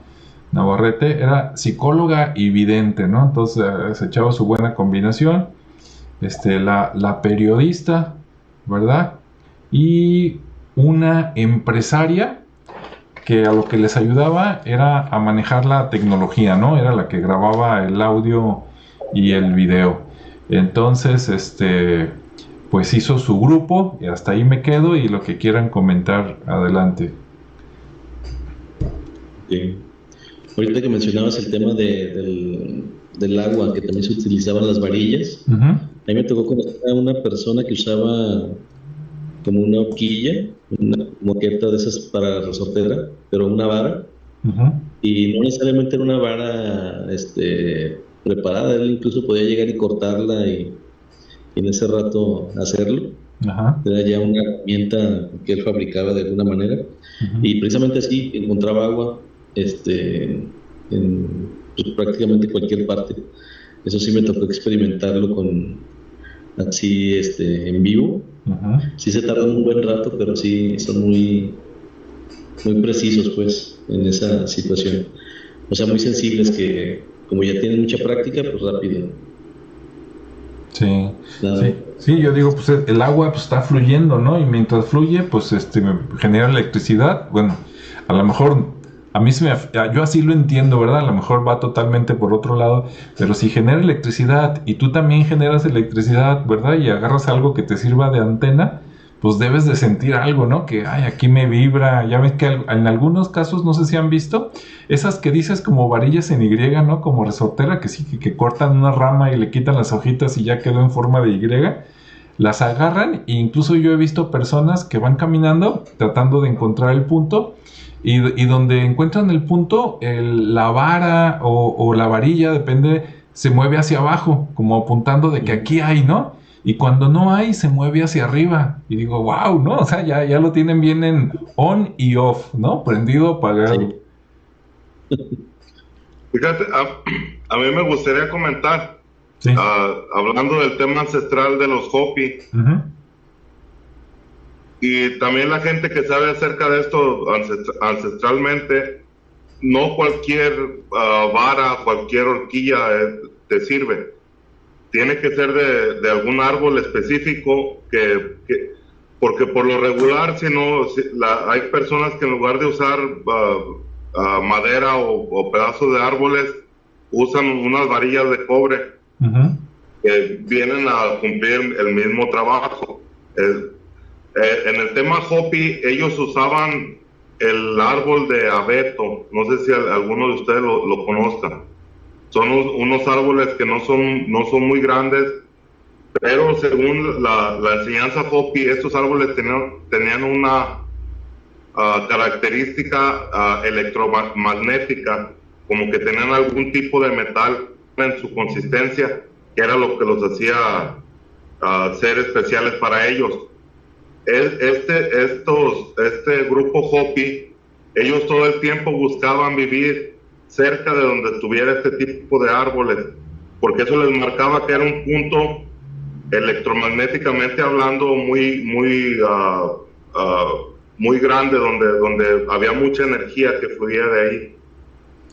Navarrete era psicóloga y vidente, ¿no? Entonces se echaba su buena combinación. La periodista, ¿verdad? Y una empresaria que a lo que les ayudaba era a manejar la tecnología, ¿no? Era la que grababa el audio y el video. Entonces, pues hizo su grupo, y hasta ahí me quedo, y lo que quieran comentar, adelante. Bien. Ahorita que mencionabas el tema del agua, que también se utilizaban las varillas, a mí me tocó conocer a una persona que usaba como una horquilla, una moqueta de esas para resortera, pero una vara, y no necesariamente era una vara preparada, él incluso podía llegar y cortarla y en ese rato hacerlo. Era ya una herramienta que él fabricaba de alguna manera, y precisamente así encontraba agua en pues, prácticamente cualquier parte. Eso sí me tocó experimentarlo así en vivo. Sí se tardan un buen rato, pero sí son muy, muy precisos pues en esa situación. O sea, muy sensibles, que como ya tienen mucha práctica, pues rápido. Sí, sí, yo digo, pues el agua pues está fluyendo, ¿no? Y mientras fluye, pues genera electricidad. Bueno, a lo mejor yo así lo entiendo, ¿verdad? A lo mejor va totalmente por otro lado, pero si genera electricidad y tú también generas electricidad, ¿verdad? Y agarras algo que te sirva de antena, pues debes de sentir algo, ¿no? Que, ay, aquí me vibra. Ya ves que en algunos casos, no sé si han visto, esas que dices como varillas en Y, ¿no? Como resortera, que sí, que cortan una rama y le quitan las hojitas y ya quedó en forma de Y. Las agarran, e incluso yo he visto personas que van caminando tratando de encontrar el punto, y donde encuentran el punto, la vara o la varilla, depende, se mueve hacia abajo, como apuntando de que aquí hay, ¿no? Y cuando no hay, se mueve hacia arriba. Y digo, wow, ¿no? O sea, ya lo tienen bien en on y off, ¿no? Prendido, apagado. Sí. Fíjate, a mí me gustaría comentar, Sí. hablando del tema ancestral de los Hopi, y también la gente que sabe acerca de esto ancestralmente, no cualquier vara, cualquier horquilla te sirve. Tiene que ser de algún árbol específico porque por lo regular, hay personas que en lugar de usar madera o pedazos de árboles, usan unas varillas de cobre que vienen a cumplir el mismo trabajo. En el tema Hopi, ellos usaban el árbol de abeto. No sé si alguno de ustedes lo conozcan. Son unos árboles que no son muy grandes, pero según la enseñanza Hopi, estos árboles tenían una característica electromagnética, como que tenían algún tipo de metal en su consistencia, que era lo que los hacía ser especiales para ellos. Este grupo Hopi, ellos todo el tiempo buscaban vivir cerca de donde estuviera este tipo de árboles, porque eso les marcaba que era un punto electromagnéticamente hablando muy grande, donde había mucha energía que fluía de ahí.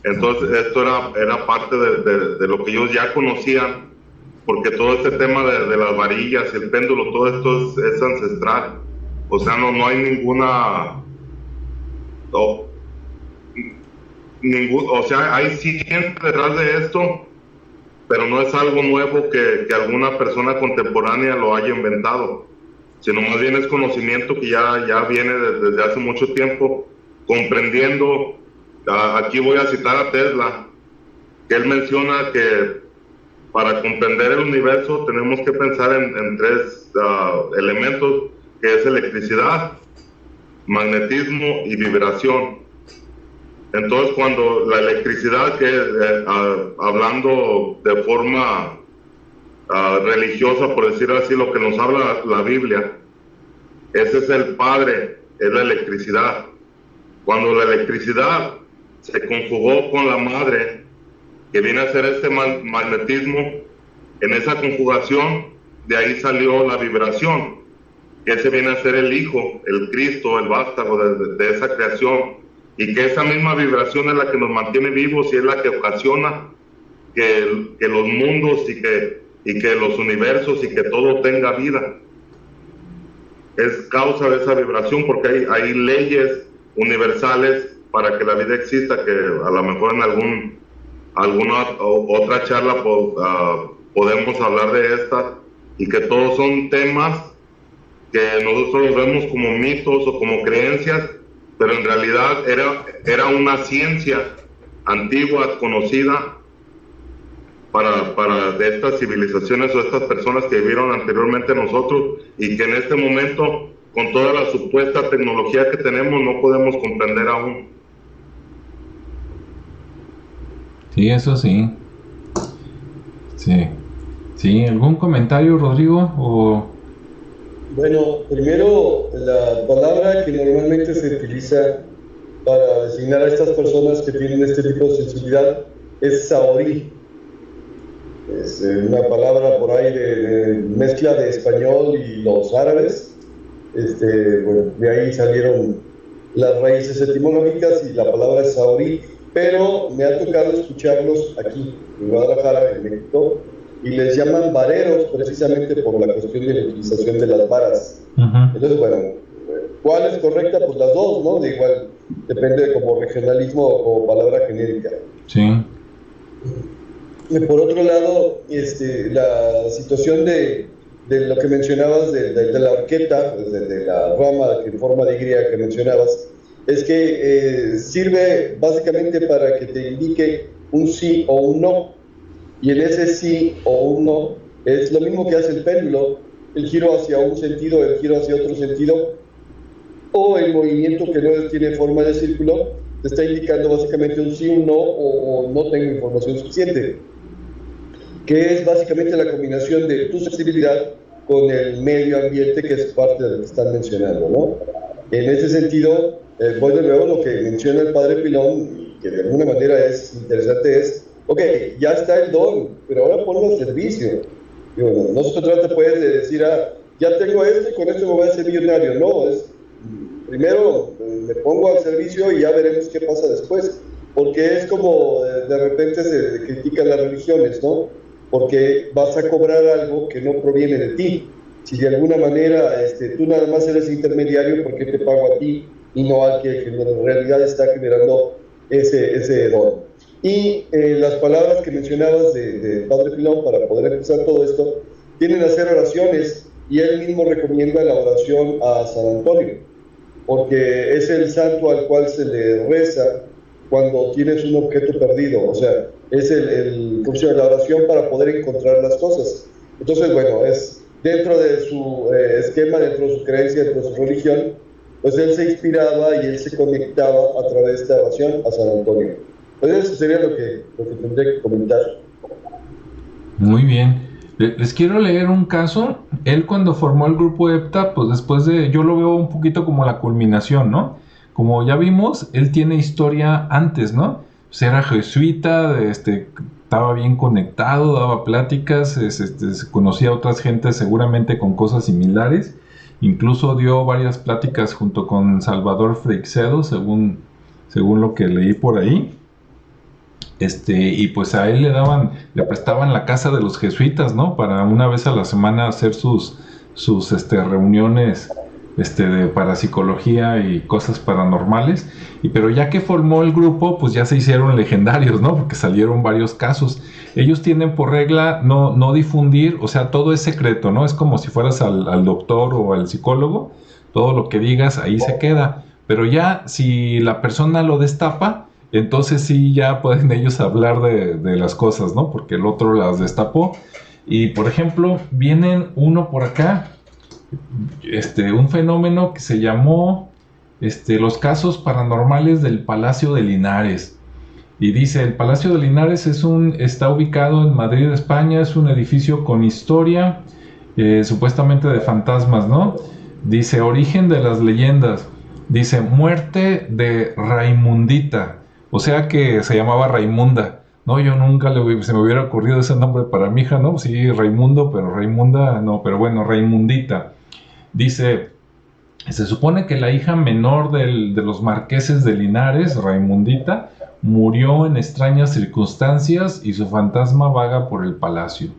Entonces esto era parte de lo que ellos ya conocían, porque todo este tema de las varillas, el péndulo, todo esto es ancestral. O sea, no hay ninguna... o sea, hay ciencia detrás de esto, pero no es algo nuevo que alguna persona contemporánea lo haya inventado, sino más bien es conocimiento que ya viene desde hace mucho tiempo, comprendiendo. Aquí voy a citar a Tesla, que él menciona que para comprender el universo tenemos que pensar en tres elementos, que es electricidad, magnetismo y vibración. Entonces, cuando la electricidad, hablando de forma religiosa, por decirlo así, lo que nos habla la Biblia, ese es el Padre, es la electricidad. Cuando la electricidad se conjugó con la Madre, que viene a ser este magnetismo, en esa conjugación, de ahí salió la vibración, que ese viene a ser el Hijo, el Cristo, el vástago de esa creación. Y que esa misma vibración es la que nos mantiene vivos y es la que ocasiona que los mundos y que los universos y que todo tenga vida. Es causa de esa vibración, porque hay leyes universales para que la vida exista, que a lo mejor en alguna otra charla podemos hablar de esta, y que todos son temas que nosotros los vemos como mitos o como creencias, pero en realidad era una ciencia antigua, conocida para de estas civilizaciones o estas personas que vivieron anteriormente a nosotros, y que en este momento, con toda la supuesta tecnología que tenemos, no podemos comprender aún. Sí, eso sí. Sí, ¿algún comentario, Rodrigo? Bueno, primero, la palabra que normalmente se utiliza para designar a estas personas que tienen este tipo de sensibilidad es saorí. Es una palabra por ahí de mezcla de español y los árabes. Bueno, de ahí salieron las raíces etimológicas y la palabra es saorí, pero me ha tocado escucharlos aquí, en Guadalajara, en México, y les llaman vareros precisamente por la cuestión de la utilización de las varas. Entonces, bueno, ¿cuál es correcta? Pues las dos, ¿no? De igual, depende como regionalismo o palabra genérica. Sí. Por otro lado, la situación de lo que mencionabas de la horqueta, de la rama en forma de Y que mencionabas, es que sirve básicamente para que te indique un sí o un no. Y en ese sí o un no es lo mismo que hace el péndulo, el giro hacia un sentido, el giro hacia otro sentido, o el movimiento que no tiene forma de círculo, te está indicando básicamente un sí, un no, o no tengo información suficiente, que es básicamente la combinación de tu sensibilidad con el medio ambiente, que es parte de lo que están mencionando, ¿no? En ese sentido, voy de nuevo a lo que menciona el padre Pilón, que de alguna manera es interesante es, ok, ya está el don, pero ahora ponlo al servicio. Digo, no se trata pues de decir, ya tengo esto y con esto me voy a hacer millonario. No, es primero me pongo al servicio y ya veremos qué pasa después. Porque es como de repente se critican las religiones, ¿no? Porque vas a cobrar algo que no proviene de ti. Si de alguna manera tú nada más eres intermediario, ¿por qué te pago a ti y no al que en realidad está generando ese don? Y las palabras que mencionabas de Padre Pilón para poder empezar todo esto, tienen a hacer oraciones, y él mismo recomienda la oración a San Antonio, porque es el santo al cual se le reza cuando tienes un objeto perdido. O sea, es la oración para poder encontrar las cosas. Entonces, bueno, es dentro de su esquema, dentro de su creencia, dentro de su religión, pues él se inspiraba y él se conectaba a través de esta oración a San Antonio. Entonces eso sería lo que tendría que comentar. Muy bien. Les quiero leer un caso. Él, cuando formó el grupo EPTA, pues después yo lo veo un poquito como la culminación, ¿no? Como ya vimos, él tiene historia antes, ¿no? Pues era jesuita, estaba bien conectado, daba pláticas, se conocía a otras gentes seguramente con cosas similares. Incluso dio varias pláticas junto con Salvador Freixedo, según lo que leí por ahí. Y pues a él le prestaban la casa de los jesuitas, ¿no? Para una vez a la semana hacer sus reuniones de parapsicología y cosas paranormales. Pero ya que formó el grupo, pues ya se hicieron legendarios, ¿no? Porque salieron varios casos. Ellos tienen por regla no difundir, o sea, todo es secreto, ¿no? Es como si fueras al doctor o al psicólogo, todo lo que digas ahí se queda. Pero ya si la persona lo destapa, entonces sí ya pueden ellos hablar de las cosas, ¿no? Porque el otro las destapó. Y por ejemplo, vienen uno por acá, un fenómeno que se llamó los casos paranormales del Palacio de Linares. Y dice, el Palacio de Linares está ubicado en Madrid, España, es un edificio con historia, supuestamente de fantasmas, ¿no? Dice, origen de las leyendas. Dice, muerte de Raimundita. O sea que se llamaba Raimunda. No, yo nunca se me hubiera ocurrido ese nombre para mi hija, ¿no? Sí, Raimundo, pero Raimunda, no, pero bueno, Raimundita. Dice, se supone que la hija menor de los marqueses de Linares, Raimundita, murió en extrañas circunstancias y su fantasma vaga por el palacio.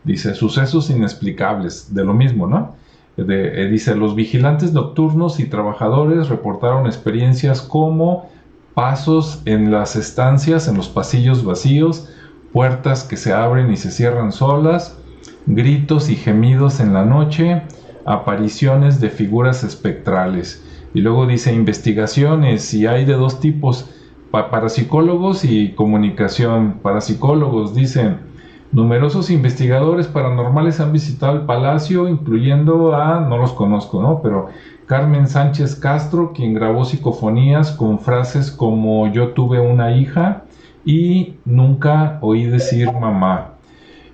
Dice, sucesos inexplicables, de lo mismo, ¿no? Dice, los vigilantes nocturnos y trabajadores reportaron experiencias como pasos en las estancias, en los pasillos vacíos, puertas que se abren y se cierran solas, gritos y gemidos en la noche, apariciones de figuras espectrales. Y luego dice, investigaciones, y hay de dos tipos, parapsicólogos y comunicación. Parapsicólogos dicen, numerosos investigadores paranormales han visitado el palacio, incluyendo no los conozco, ¿no? Pero Carmen Sánchez Castro, quien grabó psicofonías con frases como yo tuve una hija y nunca oí decir mamá.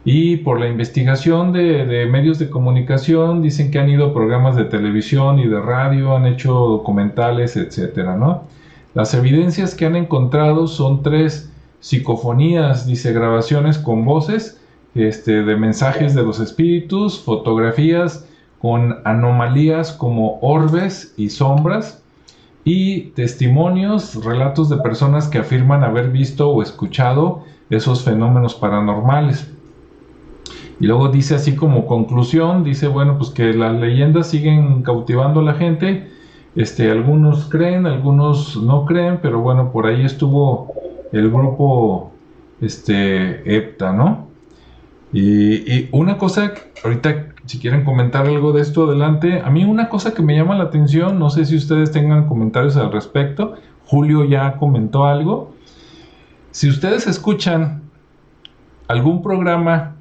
Y por la investigación de medios de comunicación, dicen que han ido a programas de televisión y de radio, han hecho documentales, etcétera, ¿no? Las evidencias que han encontrado son 3 psicofonías, dice, grabaciones con voces, de mensajes de los espíritus, fotografías con anomalías como orbes y sombras, y testimonios, relatos de personas que afirman haber visto o escuchado esos fenómenos paranormales. Y luego dice así como conclusión, dice, bueno, pues que las leyendas siguen cautivando a la gente, algunos creen, algunos no creen, pero bueno, por ahí estuvo el grupo EPTA, ¿no? Y una cosa, ahorita si quieren comentar algo de esto adelante, a mí una cosa que me llama la atención, no sé si ustedes tengan comentarios al respecto, Julio ya comentó algo, si ustedes escuchan algún programa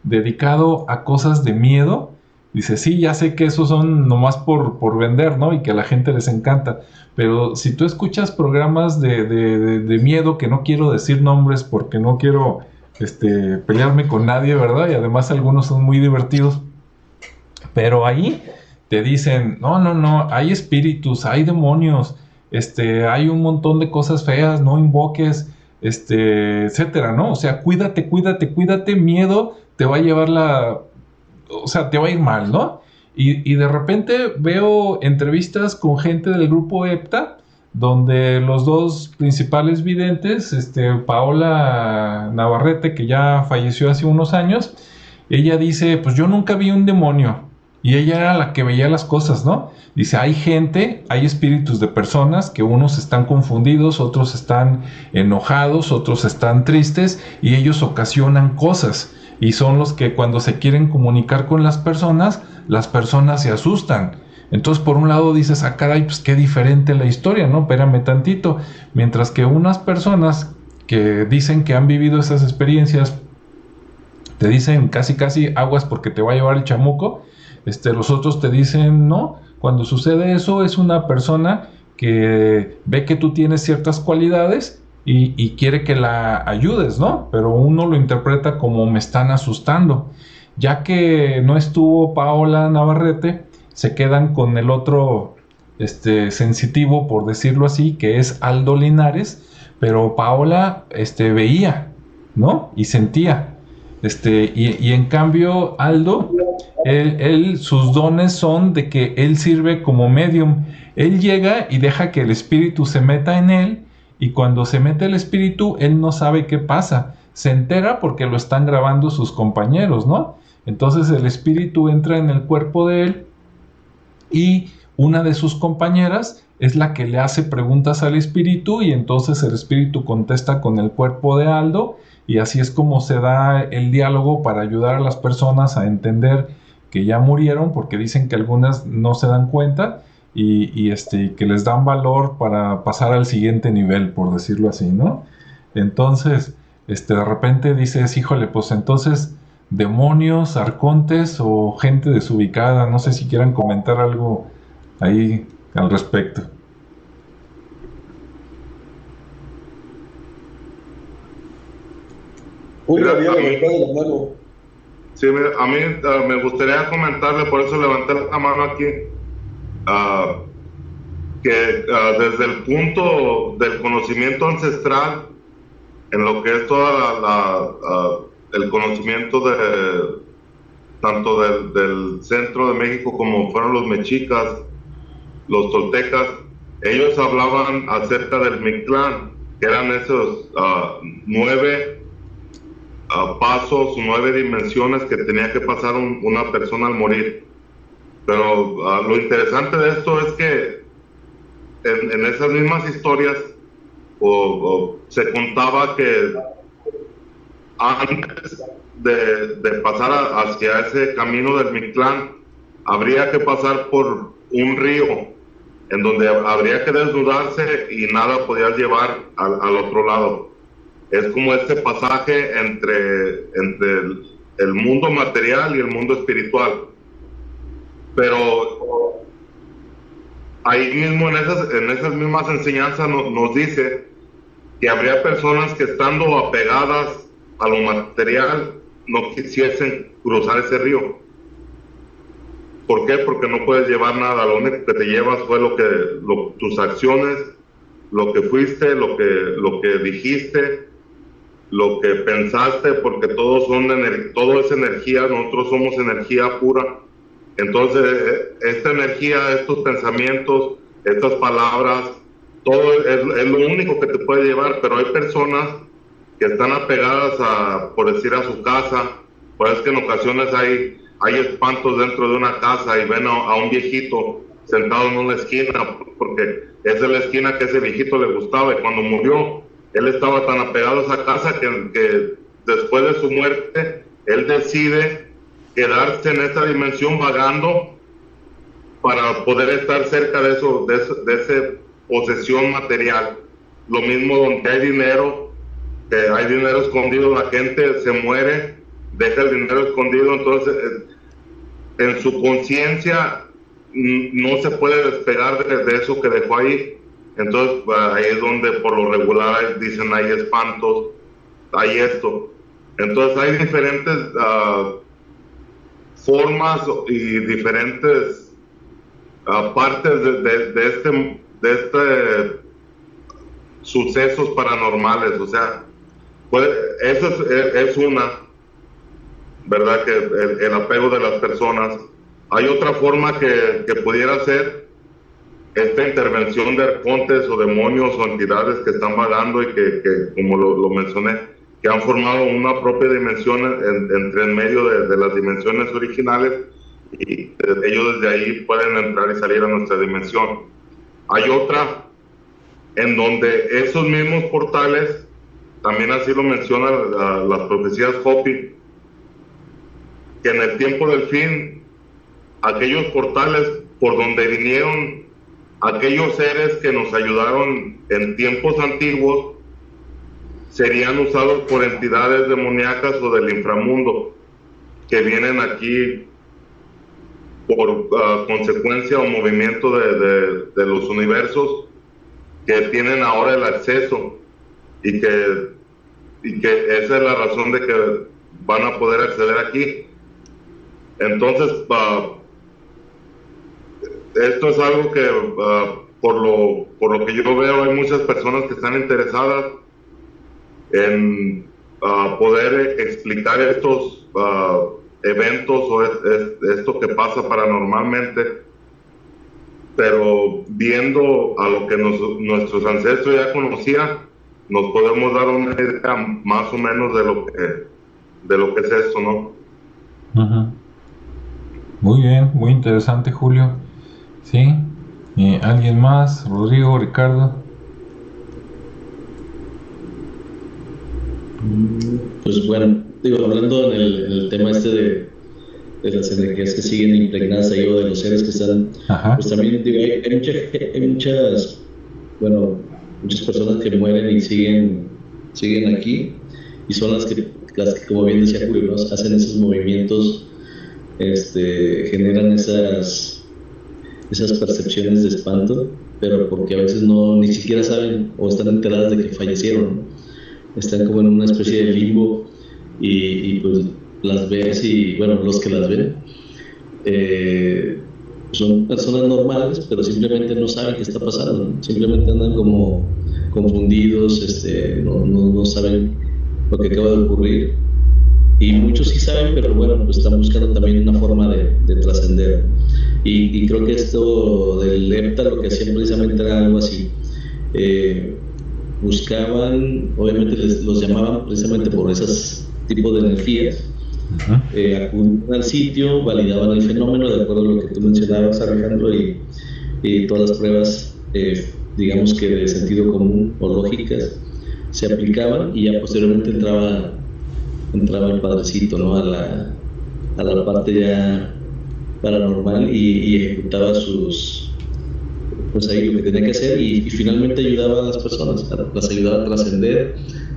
dedicado a cosas de miedo, dice, sí, ya sé que esos son nomás por vender, ¿no? Y que a la gente les encanta, pero si tú escuchas programas de miedo, que no quiero decir nombres porque no quiero pelearme con nadie, ¿verdad? Y además algunos son muy divertidos, pero ahí te dicen, no, hay espíritus, hay demonios, hay un montón de cosas feas, no invoques, etcétera, ¿no? O sea, cuídate, miedo te va a llevar te va a ir mal, ¿no? Y de repente veo entrevistas con gente del grupo EPTA, donde los dos principales videntes, Paola Navarrete, que ya falleció hace unos años, ella dice, pues yo nunca vi un demonio, y ella era la que veía las cosas, ¿no? Dice, hay espíritus de personas que unos están confundidos, otros están enojados, otros están tristes, y ellos ocasionan cosas, y son los que cuando se quieren comunicar con las personas se asustan. Entonces, por un lado dices, caray, pues qué diferente la historia, ¿no? Espérame tantito. Mientras que unas personas que dicen que han vivido esas experiencias te dicen casi aguas porque te va a llevar el chamuco, los otros te dicen no. Cuando sucede eso es una persona que ve que tú tienes ciertas cualidades y quiere que la ayudes, ¿no? Pero uno lo interpreta como me están asustando. Ya que no estuvo Paola Navarrete, se quedan con el otro sensitivo, por decirlo así, que es Aldo Linares, pero Paola veía, ¿no? Y sentía. Y en cambio Aldo, sus dones son de que él sirve como medium. Él llega y deja que el espíritu se meta en él, y cuando se mete el espíritu, él no sabe qué pasa. Se entera porque lo están grabando sus compañeros, ¿no? Entonces el espíritu entra en el cuerpo de él, y una de sus compañeras es la que le hace preguntas al espíritu, y entonces el espíritu contesta con el cuerpo de Aldo, y así es como se da el diálogo para ayudar a las personas a entender que ya murieron, porque dicen que algunas no se dan cuenta, y que les dan valor para pasar al siguiente nivel, por decirlo así, ¿no? Entonces, de repente dices, híjole, pues entonces demonios, arcontes o gente desubicada. No sé si quieran comentar algo ahí al respecto. Sí, a mí me gustaría comentarle, por eso levanté la mano aquí, que desde el punto del conocimiento ancestral, en lo que es toda el conocimiento tanto del centro de México como fueron los mexicas, los toltecas, ellos hablaban acerca del Mictlán, que eran esos 9 pasos, 9 dimensiones que tenía que pasar una persona al morir. Pero lo interesante de esto es que en esas mismas historias se contaba que antes de pasar hacia ese camino del Mictlán, habría que pasar por un río en donde habría que desnudarse y nada podía llevar al otro lado. Es como este pasaje entre el mundo material y el mundo espiritual. Pero ahí mismo en esas mismas enseñanzas nos dice que habría personas que, estando apegadas a lo material, no quisiesen cruzar ese río. ¿Por qué? Porque no puedes llevar nada. Lo único que te llevas fue tus acciones, lo que fuiste, lo que dijiste, lo que pensaste, porque todo es energía. Nosotros somos energía pura. Entonces, esta energía, estos pensamientos, estas palabras, todo es lo único que te puede llevar. Pero hay personas que están apegadas por decir, a su casa. Por eso es que en ocasiones hay espantos dentro de una casa y ven a un viejito sentado en una esquina, porque esa es la esquina que ese viejito le gustaba, y cuando murió, él estaba tan apegado a esa casa que después de su muerte, él decide quedarse en esta dimensión vagando para poder estar cerca de esa posesión material. Lo mismo donde hay dinero, que hay dinero escondido, la gente se muere, deja el dinero escondido, entonces en su conciencia no se puede despegar de eso que dejó ahí. Entonces ahí es donde por lo regular dicen hay espantos, hay esto. Entonces hay diferentes formas y diferentes partes de sucesos paranormales, o sea, eso es una, ¿verdad? Que el apego de las personas. Hay otra forma que pudiera ser esta intervención de arcontes o demonios o entidades que están vagando y que como lo mencioné, que han formado una propia dimensión entre en medio de las dimensiones originales, y ellos desde ahí pueden entrar y salir a nuestra dimensión. Hay otra en donde esos mismos portales, también así lo mencionan las profecías Hopi, que en el tiempo del fin, aquellos portales por donde vinieron aquellos seres que nos ayudaron en tiempos antiguos, serían usados por entidades demoníacas o del inframundo, que vienen aquí por consecuencia o movimiento de los universos, que tienen ahora el acceso, y que esa es la razón de que van a poder acceder aquí. Entonces, esto es algo que por lo que yo veo, hay muchas personas que están interesadas en poder explicar estos eventos o esto que pasa paranormalmente, pero viendo a lo que nuestros ancestros ya conocían, nos podemos dar una idea más o menos de lo que es esto, ¿no? Uh-huh. Muy bien, muy interesante, Julio. ¿Sí? ¿Alguien más? ¿Rodrigo, Ricardo? Pues bueno, hablando en el tema de las energías que siguen impregnadas ahí, o de los seres que están, ajá, pues también hay muchas personas que mueren y siguen aquí, y son las que como bien decía Julio, ¿no?, hacen esos movimientos, generan esas percepciones de espanto, pero porque a veces ni siquiera saben o están enteradas de que fallecieron, ¿no? Están como en una especie de limbo, y pues las ves, y bueno, los que las ven son personas normales, pero simplemente no saben qué está pasando, ¿no? Simplemente andan como confundidos, no saben lo que acaba de ocurrir, y muchos sí saben, pero bueno, pues están buscando también una forma de trascender, y creo que esto del Lepta lo que hacían precisamente era algo así. Buscaban, obviamente los llamaban precisamente por esos tipos de energías. Uh-huh. Acudían al sitio, validaban el fenómeno de acuerdo a lo que tú mencionabas, Alejandro, y todas las pruebas, digamos que de sentido común o lógicas, se aplicaban, y ya posteriormente entraba el padrecito, ¿no?, a la parte ya paranormal, y ejecutaba pues ahí lo que tenía que hacer, y finalmente ayudaba a las personas, las ayudaba a trascender,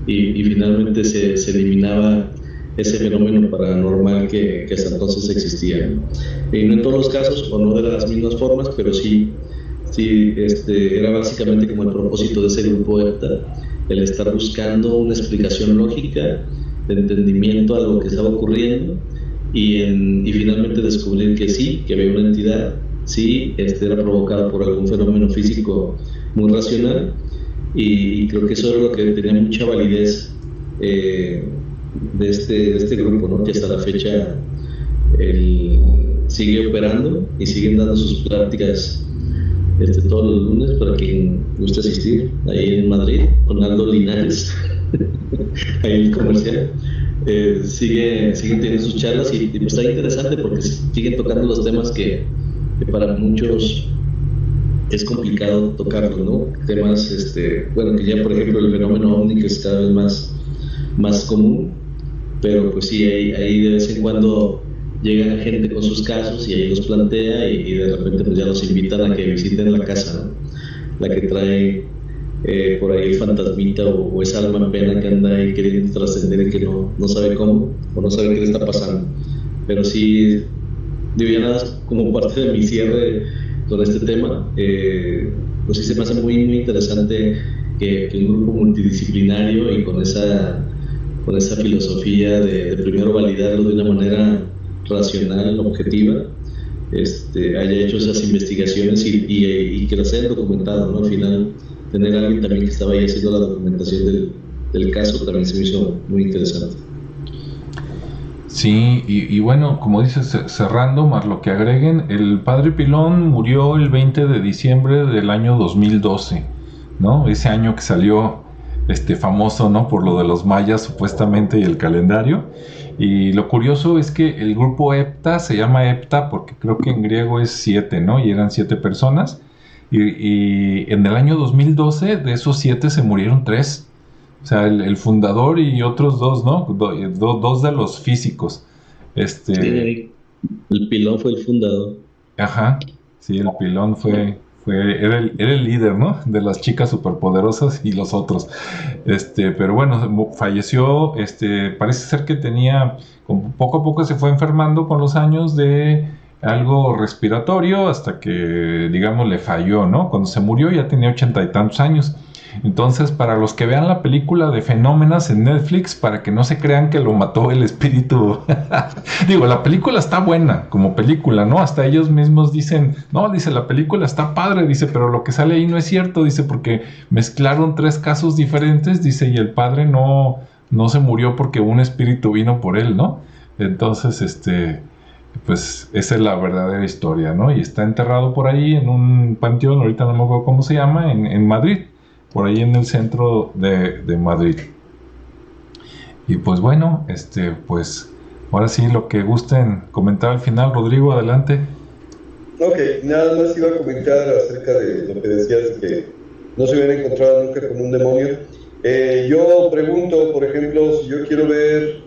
y finalmente se eliminaba ese fenómeno paranormal que hasta entonces existía, ¿no? Y no en todos los casos, o no de las mismas formas, pero sí era básicamente como el propósito de ese grupo EPTA, el estar buscando una explicación lógica de entendimiento a lo que estaba ocurriendo, y finalmente descubrir que sí, que había una entidad, sí, era provocada por algún fenómeno físico muy racional, y creo que eso era lo que tenía mucha validez de este grupo, ¿no?, que hasta la fecha sigue operando y siguen dando sus pláticas todos los lunes para quien guste asistir, ahí en Madrid, con Aldo Linares, ahí en el comercial. Siguen teniendo sus charlas, y pues está interesante porque siguen tocando los temas que para muchos es complicado tocarlos, ¿no? Temas, que ya por ejemplo el fenómeno ovni, que es cada vez más común, pero pues sí, ahí de vez en cuando llega gente con sus casos y ahí los plantea, y de repente pues ya los invitan a que visiten la casa, ¿no?, la que trae por ahí el fantasmita o esa alma en pena que anda ahí queriendo trascender y que no sabe cómo, o no sabe qué le está pasando. Pero sí, ya nada, como parte de mi cierre con este tema, pues sí se me hace muy, muy interesante que un grupo multidisciplinario y con esa filosofía de primero validarlo de una manera racional, objetiva, haya hecho esas investigaciones y que las hayan documentado, ¿no? Al final, tener a alguien también que estaba ahí haciendo la documentación del caso también se me hizo muy interesante. Sí, y bueno, como dices, cerrando, más lo que agreguen, el padre Pilón murió el 20 de diciembre del año 2012, ¿no? Ese año que salió famoso, ¿no? Por lo de los mayas, supuestamente, y el calendario. Y lo curioso es que el grupo Hepta se llama Hepta porque creo que en griego es 7, ¿no? Y eran 7 personas. Y en el año 2012, de esos 7 se murieron 3. O sea, el fundador y otros 2, ¿no? Dos de los físicos. Sí, el Pilón fue el fundador. Ajá, sí, el Pilón era el líder, ¿no? De las chicas superpoderosas y los otros. Pero bueno, falleció, parece ser que tenía, como poco a poco se fue enfermando con los años de algo respiratorio hasta que, digamos, le falló, ¿no? Cuando se murió ya tenía 80 y tantos años. Entonces, para los que vean la película de Fenómenas en Netflix, para que no se crean que lo mató el espíritu. Digo, la película está buena como película, ¿no? Hasta ellos mismos dicen, no, dice, la película está padre, dice, pero lo que sale ahí no es cierto, dice, porque mezclaron 3 casos diferentes, dice, y el padre no se murió porque un espíritu vino por él, ¿no? Entonces, pues esa es la verdadera historia, ¿no? Y está enterrado por ahí en un panteón, ahorita no me acuerdo cómo se llama, en Madrid, por ahí en el centro de Madrid. Y pues bueno, pues ahora sí, lo que gusten comentar al final. Rodrigo, adelante. Ok, nada más iba a comentar acerca de lo que decías, que no se hubieran encontrado nunca con un demonio. Yo pregunto, por ejemplo, si yo quiero ver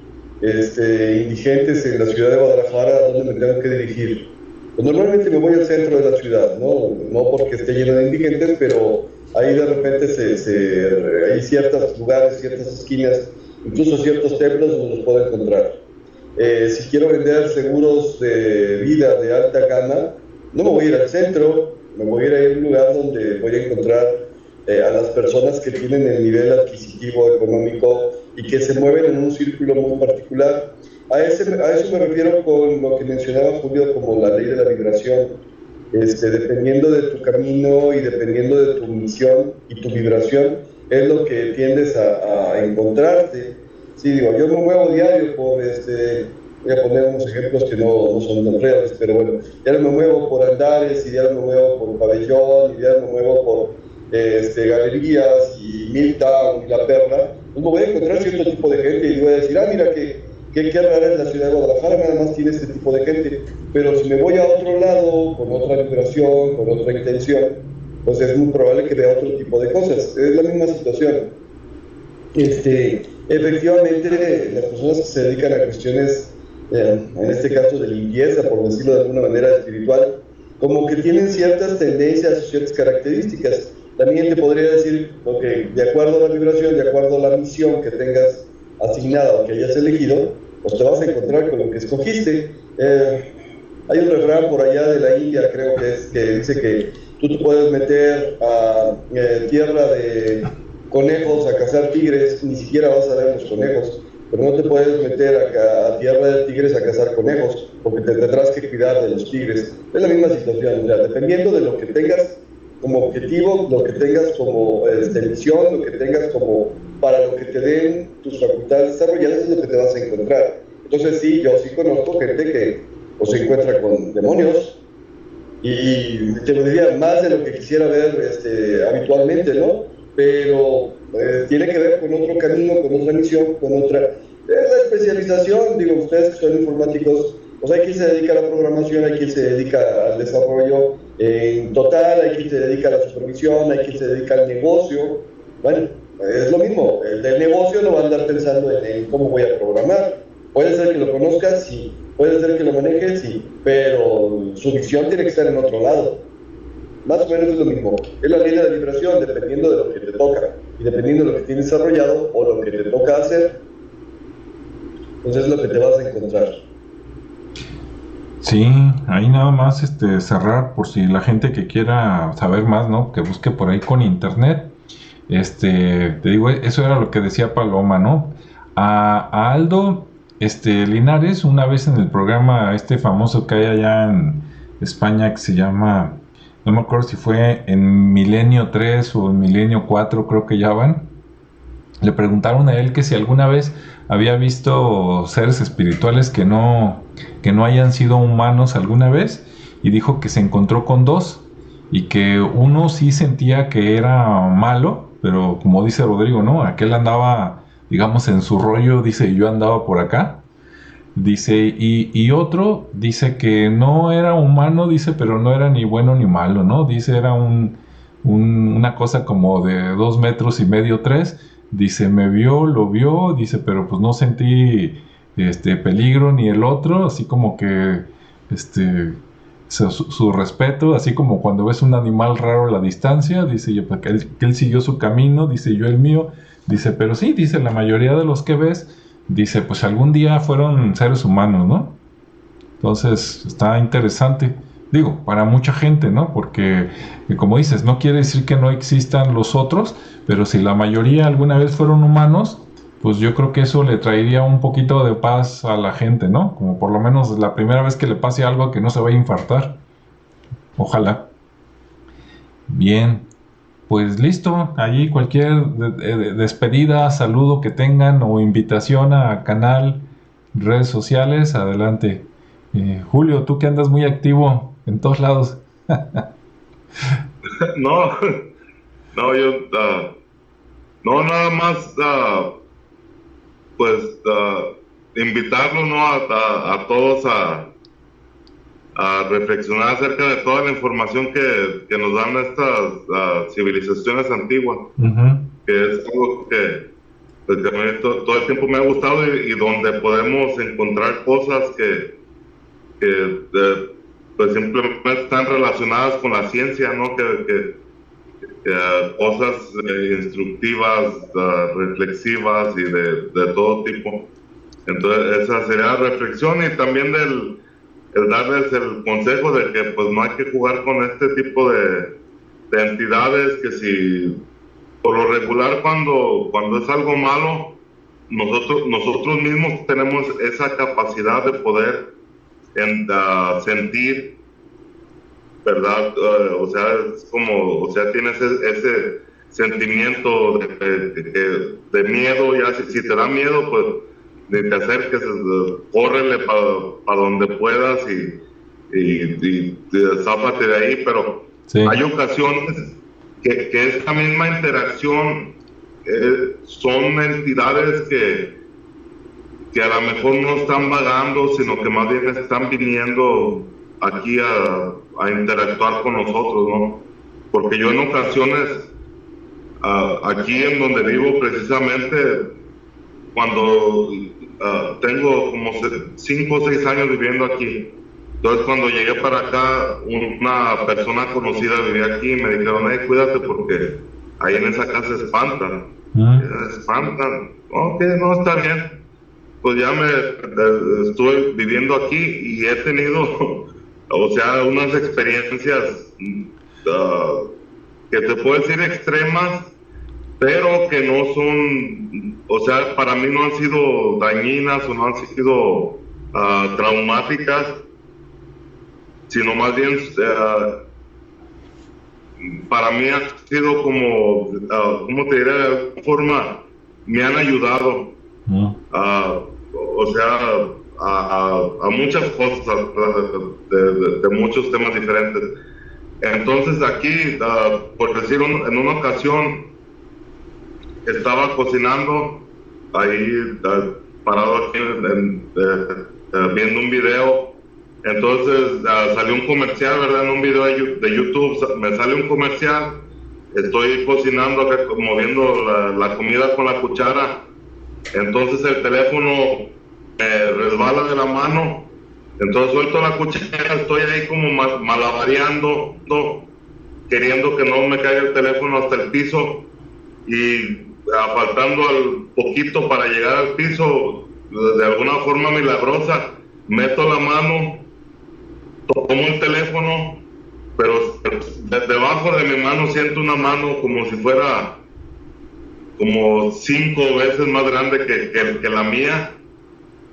indigentes en la ciudad de Guadalajara, ¿a dónde me tengo que dirigir? Pues normalmente me voy al centro de la ciudad, no porque esté lleno de indigentes, pero ahí de repente hay ciertos lugares, ciertas esquinas, incluso ciertos templos donde los puedo encontrar. Si quiero vender seguros de vida de alta gama, no me voy a ir al centro, me voy a ir a un lugar donde voy a encontrar a las personas que tienen el nivel adquisitivo económico y que se mueven en un círculo muy particular. A eso me refiero con lo que mencionaba Julio como la ley de la vibración. Dependiendo de tu camino y dependiendo de tu misión y tu vibración, es lo que tiendes a encontrarte. Sí, digo, yo me muevo diario por, voy a poner unos ejemplos que no son tan reales, pero bueno, ya me muevo por Andares, y ya me muevo por Pabellón, y ya me muevo por Galerías, y Midtown, y La Perla. Pues me voy a encontrar cierto tipo de gente y voy a decir, mira, qué rara es la ciudad de Guadalajara, nada más tiene este tipo de gente. Pero si me voy a otro lado, con otra vibración, con otra intención, pues es muy probable que vea otro tipo de cosas. Es la misma situación. Efectivamente, las personas que se dedican a cuestiones, en este caso de limpieza, por decirlo de alguna manera espiritual, como que tienen ciertas tendencias o ciertas características. También te podría decir, de acuerdo a la vibración, de acuerdo a la misión que tengas asignada o que hayas elegido, pues te vas a encontrar con lo que escogiste. Hay un refrán por allá de la India, creo que dice que tú te puedes meter a tierra de conejos a cazar tigres, ni siquiera vas a ver los conejos, pero no te puedes meter a tierra de tigres a cazar conejos, porque te tendrás que cuidar de los tigres. Es la misma situación, o sea, dependiendo de lo que tengas como objetivo, lo que tengas como misión, lo que tengas como para lo que te den tus facultades desarrolladas, es lo que te vas a encontrar. Entonces sí, yo sí conozco gente que se encuentra con demonios, y te lo diría más de lo que quisiera ver habitualmente, ¿no? Pero tiene que ver con otro camino, con otra misión, con otra... Es la especialización, digo, ustedes que son informáticos, pues hay quien se dedica a la programación, hay quien se dedica al desarrollo en total, hay quien se dedica a la supervisión, hay quien se dedica al negocio. Bueno, es lo mismo, el del negocio no va a andar pensando en cómo voy a programar. Puede ser que lo conozcas, sí, puede ser que lo manejes, sí, pero su visión tiene que estar en otro lado. Más o menos es lo mismo. Es la ley de la vibración, dependiendo de lo que te toca y dependiendo de lo que tienes desarrollado o lo que te toca hacer, entonces es lo que te vas a encontrar. Sí, ahí nada más cerrar por si la gente que quiera saber más, ¿no? Que busque por ahí con internet. Te digo, eso era lo que decía Paloma, ¿no? A Aldo Linares, una vez en el programa famoso que hay allá España que se llama, no me acuerdo si fue en Milenio 3 o en Milenio 4, creo que ya van. Le preguntaron a él que si alguna vez había visto seres espirituales que no hayan sido humanos alguna vez, y dijo que se encontró con dos, y que uno sí sentía que era malo, pero como dice Rodrigo, ¿no? Aquel andaba, digamos, en su rollo, dice, y yo andaba por acá. Dice, y otro dice que no era humano, dice, pero no era ni bueno ni malo, ¿no? Dice, era una cosa como de 2 metros y medio, 3. Dice, lo vio, dice, pero pues no sentí peligro ni el otro, así como que su respeto, así como cuando ves un animal raro a la distancia, dice, que él siguió su camino, dice, yo el mío, dice, pero sí, dice, la mayoría de los que ves, dice, pues algún día fueron seres humanos, ¿no? Entonces, está interesante. Digo, para mucha gente, ¿no? Porque, como dices, no quiere decir que no existan los otros, pero si la mayoría alguna vez fueron humanos, pues yo creo que eso le traería un poquito de paz a la gente, ¿no? Como por lo menos la primera vez que le pase algo, que no se vaya a infartar. Ojalá. Bien. Pues listo, allí cualquier despedida, saludo que tengan o invitación a canal, redes sociales, adelante. Julio, tú que andas muy activo en todos lados. No, no, yo, no, nada más, pues, invitarlos, ¿no? A todos a reflexionar acerca de toda la información que nos dan estas civilizaciones antiguas, que es algo que, pues, que a mí todo el tiempo me ha gustado, y donde podemos encontrar cosas que pues simplemente están relacionadas con la ciencia, ¿no? Que cosas instructivas, reflexivas y de todo tipo. Entonces esa sería la reflexión, y también el darles el consejo de que pues no hay que jugar con este tipo de entidades, que si por lo regular cuando es algo malo, nosotros mismos tenemos esa capacidad de poder sentir, ¿verdad? O sea, es como, o sea, tienes ese sentimiento de miedo, ya si te da miedo, pues ni te acerques, córrele para donde puedas y záfate de ahí, pero sí. Hay ocasiones que esta misma interacción son entidades que a lo mejor no están vagando, sino que más bien están viniendo aquí a interactuar con nosotros, ¿no? Porque yo en ocasiones, aquí en donde vivo precisamente, cuando tengo como 5 o 6 años viviendo aquí, entonces cuando llegué para acá, una persona conocida vivía aquí y me dijeron, cuídate porque ahí en esa casa espantan. Espantan. Ok, no, está bien. Pues ya estuve viviendo aquí y he tenido, o sea, unas experiencias que te puedo decir extremas, pero que no son, o sea, para mí no han sido dañinas o no han sido traumáticas, sino más bien para mí han sido como, ¿cómo te diré? De alguna forma me han ayudado. O sea, a muchas cosas, de muchos temas diferentes. Entonces aquí, por decir, en una ocasión estaba cocinando ahí, parado aquí viendo un video. Entonces salió un comercial, ¿verdad? En un video de YouTube me sale un comercial. Estoy cocinando acá, moviendo la comida con la cuchara. Entonces el teléfono me resbala de la mano, entonces suelto la cuchara, estoy ahí como malabareando, queriendo que no me caiga el teléfono hasta el piso, y faltando al poquito para llegar al piso, de alguna forma milagrosa, meto la mano, tomo el teléfono, pero debajo de mi mano siento una mano como si fuera como 5 veces más grande que la mía,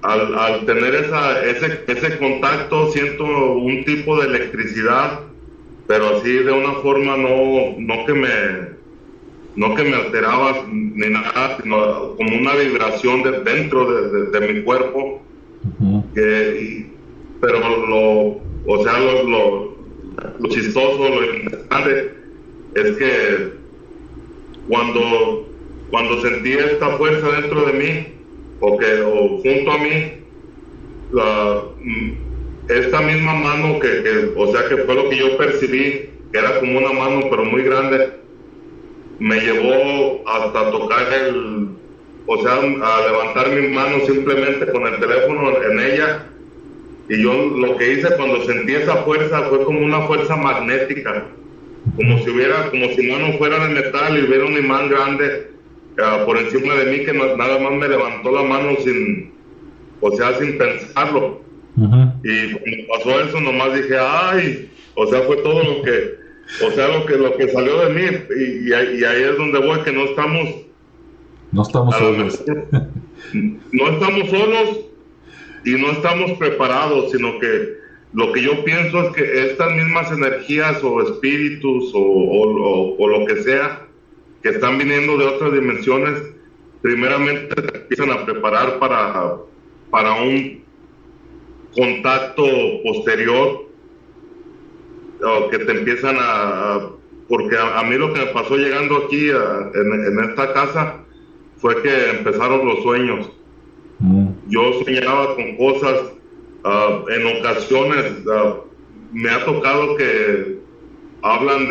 al tener ese contacto siento un tipo de electricidad, pero así de una forma no que me alteraba ni nada, sino como una vibración dentro de mi cuerpo. Pero lo chistoso, lo interesante es que cuando sentí esta fuerza dentro de mí o junto a mí, esta misma mano que fue lo que yo percibí, que era como una mano pero muy grande, me llevó hasta tocar a levantar mi mano simplemente con el teléfono en ella. Y yo lo que hice cuando sentí esa fuerza fue como una fuerza magnética, como si mano fuera de metal y hubiera un imán grande por encima de mí que nada más me levantó la mano sin pensarlo. Y cuando pasó eso nomás dije, ¡ay! Fue todo lo que salió de mí, y ahí es donde voy, que no estamos solos. No estamos solos y no estamos preparados, sino que lo que yo pienso es que estas mismas energías o espíritus o lo que sea que están viniendo de otras dimensiones, primeramente te empiezan a preparar para un contacto posterior, que te empiezan porque a mí lo que me pasó llegando aquí en esta casa fue que empezaron los sueños. Yo soñaba con cosas, en ocasiones me ha tocado que hablan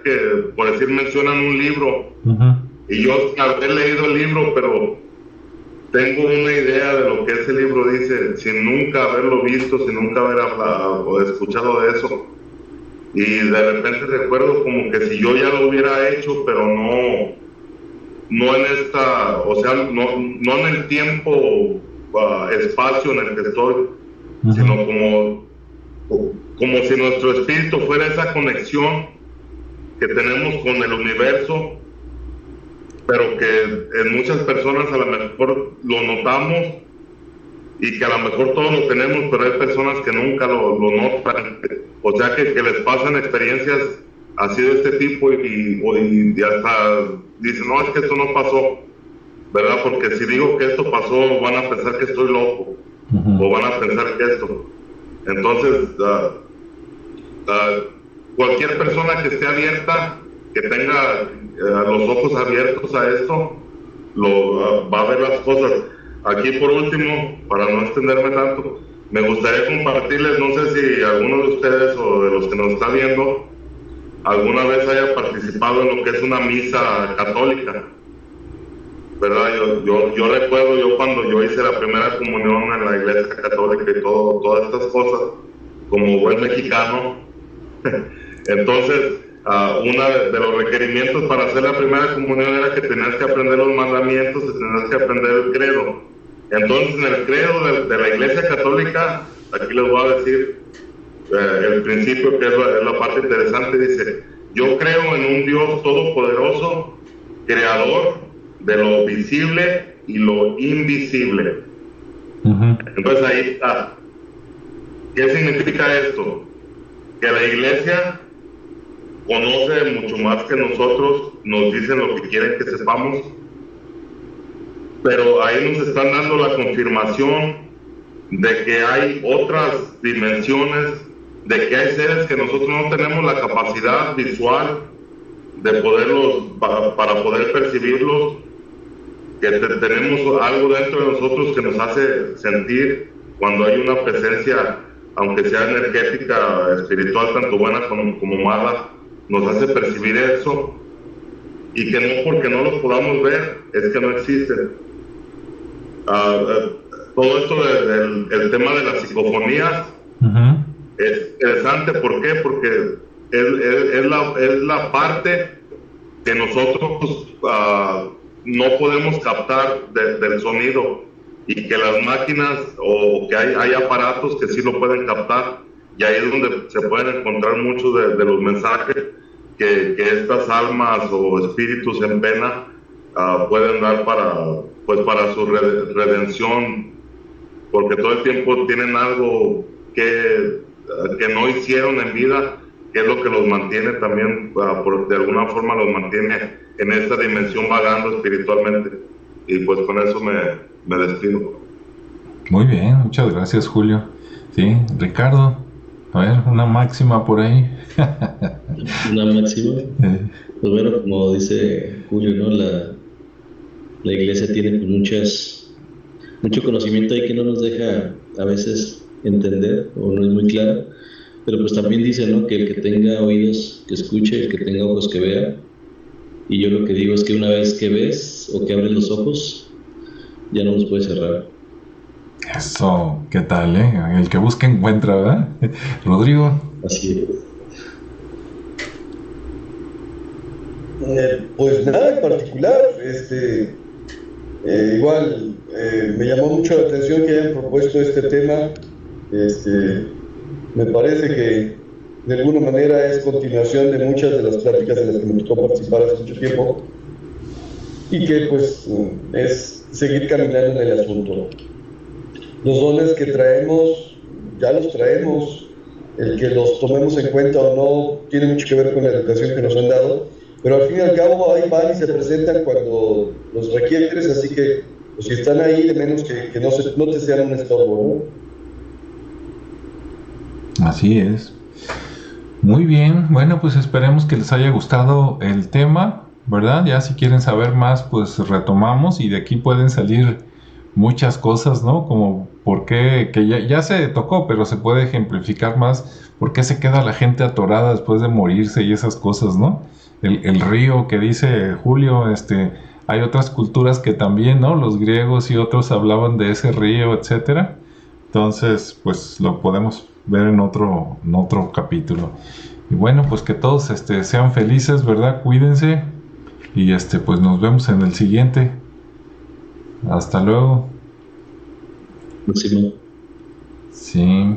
que por decir mencionan un libro, y yo sin haber leído el libro, pero tengo una idea de lo que ese libro dice sin nunca haberlo visto, sin nunca haber hablado o escuchado de eso, y de repente recuerdo como que si yo ya lo hubiera hecho, pero no en no en el tiempo, espacio en el que estoy, sino como si nuestro espíritu fuera esa conexión que tenemos con el universo, pero que en muchas personas a lo mejor lo notamos y que a lo mejor todos lo tenemos, pero hay personas que nunca lo notan, que les pasan experiencias así de este tipo y hasta dicen, no, es que esto no pasó, ¿verdad? Porque si digo que esto pasó, van a pensar que estoy loco, o van a pensar que esto. Entonces, cualquier persona que esté abierta, que tenga los ojos abiertos a esto, va a ver las cosas. Aquí por último, para no extenderme tanto, me gustaría compartirles, no sé si alguno de ustedes o de los que nos está viendo alguna vez haya participado en lo que es una misa católica, ¿verdad? Yo recuerdo cuando yo hice la primera comunión en la iglesia católica y todas estas cosas, como buen mexicano. Entonces, uno de los requerimientos para hacer la primera comunión era que tenías que aprender los mandamientos y tenías que aprender el credo. Entonces, en el credo de la iglesia católica, aquí les voy a decir el principio, que es la parte interesante, dice: yo creo en un Dios todopoderoso, creador de lo visible y lo invisible. Entonces ahí está. ¿Qué significa esto? Que la iglesia conoce mucho más que nosotros, nos dicen lo que quieren que sepamos, pero ahí nos están dando la confirmación de que hay otras dimensiones, de que hay seres que nosotros no tenemos la capacidad visual de poderlos, para poder percibirlos, que tenemos algo dentro de nosotros que nos hace sentir cuando hay una presencia, aunque sea energética, espiritual, tanto buena como mala, nos hace percibir eso, y que no porque no los podamos ver es que no existen. Todo esto del tema de las psicofonías es interesante. ¿Por qué? Porque es la parte que nosotros no podemos captar del sonido, y que las máquinas o que hay aparatos que sí lo pueden captar, y ahí es donde se pueden encontrar muchos de los mensajes que estas almas o espíritus en pena pueden dar para su redención porque todo el tiempo tienen algo que no hicieron en vida, que es lo que los mantiene también, de alguna forma los mantiene en esta dimensión vagando espiritualmente. Y pues con eso me despido. Muy bien, muchas gracias, Julio. Sí, Ricardo, a ver, una máxima por ahí. Una máxima. Pues bueno, como dice Julio, ¿no? La iglesia tiene pues mucho conocimiento ahí que no nos deja a veces entender o no es muy claro, pero pues también dice, ¿no? Que el que tenga oídos que escuche, el que tenga ojos que vea. Y yo lo que digo es que una vez que ves o que abres los ojos, ya no los puedes cerrar. Eso, ¿qué tal, El que busca encuentra, ¿verdad? Rodrigo. Así es. Pues nada en particular, igual me llamó mucho la atención que hayan propuesto este tema. Me parece que de alguna manera es continuación de muchas de las pláticas en las que me tocó participar hace mucho tiempo, y que pues es seguir caminando en el asunto. Los dones que traemos, ya los traemos. El que los tomemos en cuenta o no tiene mucho que ver con la educación que nos han dado, pero al fin y al cabo ahí van y se presentan cuando los requieres, así que pues, si están ahí, de menos que no te sean un estorbo, ¿no? Así es. Muy bien, bueno, pues esperemos que les haya gustado el tema, ¿verdad? Ya si quieren saber más, pues retomamos, y de aquí pueden salir muchas cosas, ¿no? Como por qué, que ya se tocó, pero se puede ejemplificar más, por qué se queda la gente atorada después de morirse y esas cosas, ¿no? El río que dice Julio, hay otras culturas que también, ¿no? Los griegos y otros hablaban de ese río, etcétera. Entonces, pues lo podemos ver en otro capítulo. Y bueno, pues que todos sean felices, ¿verdad? Cuídense, y pues nos vemos en el siguiente. Hasta luego. Próximo. Sí.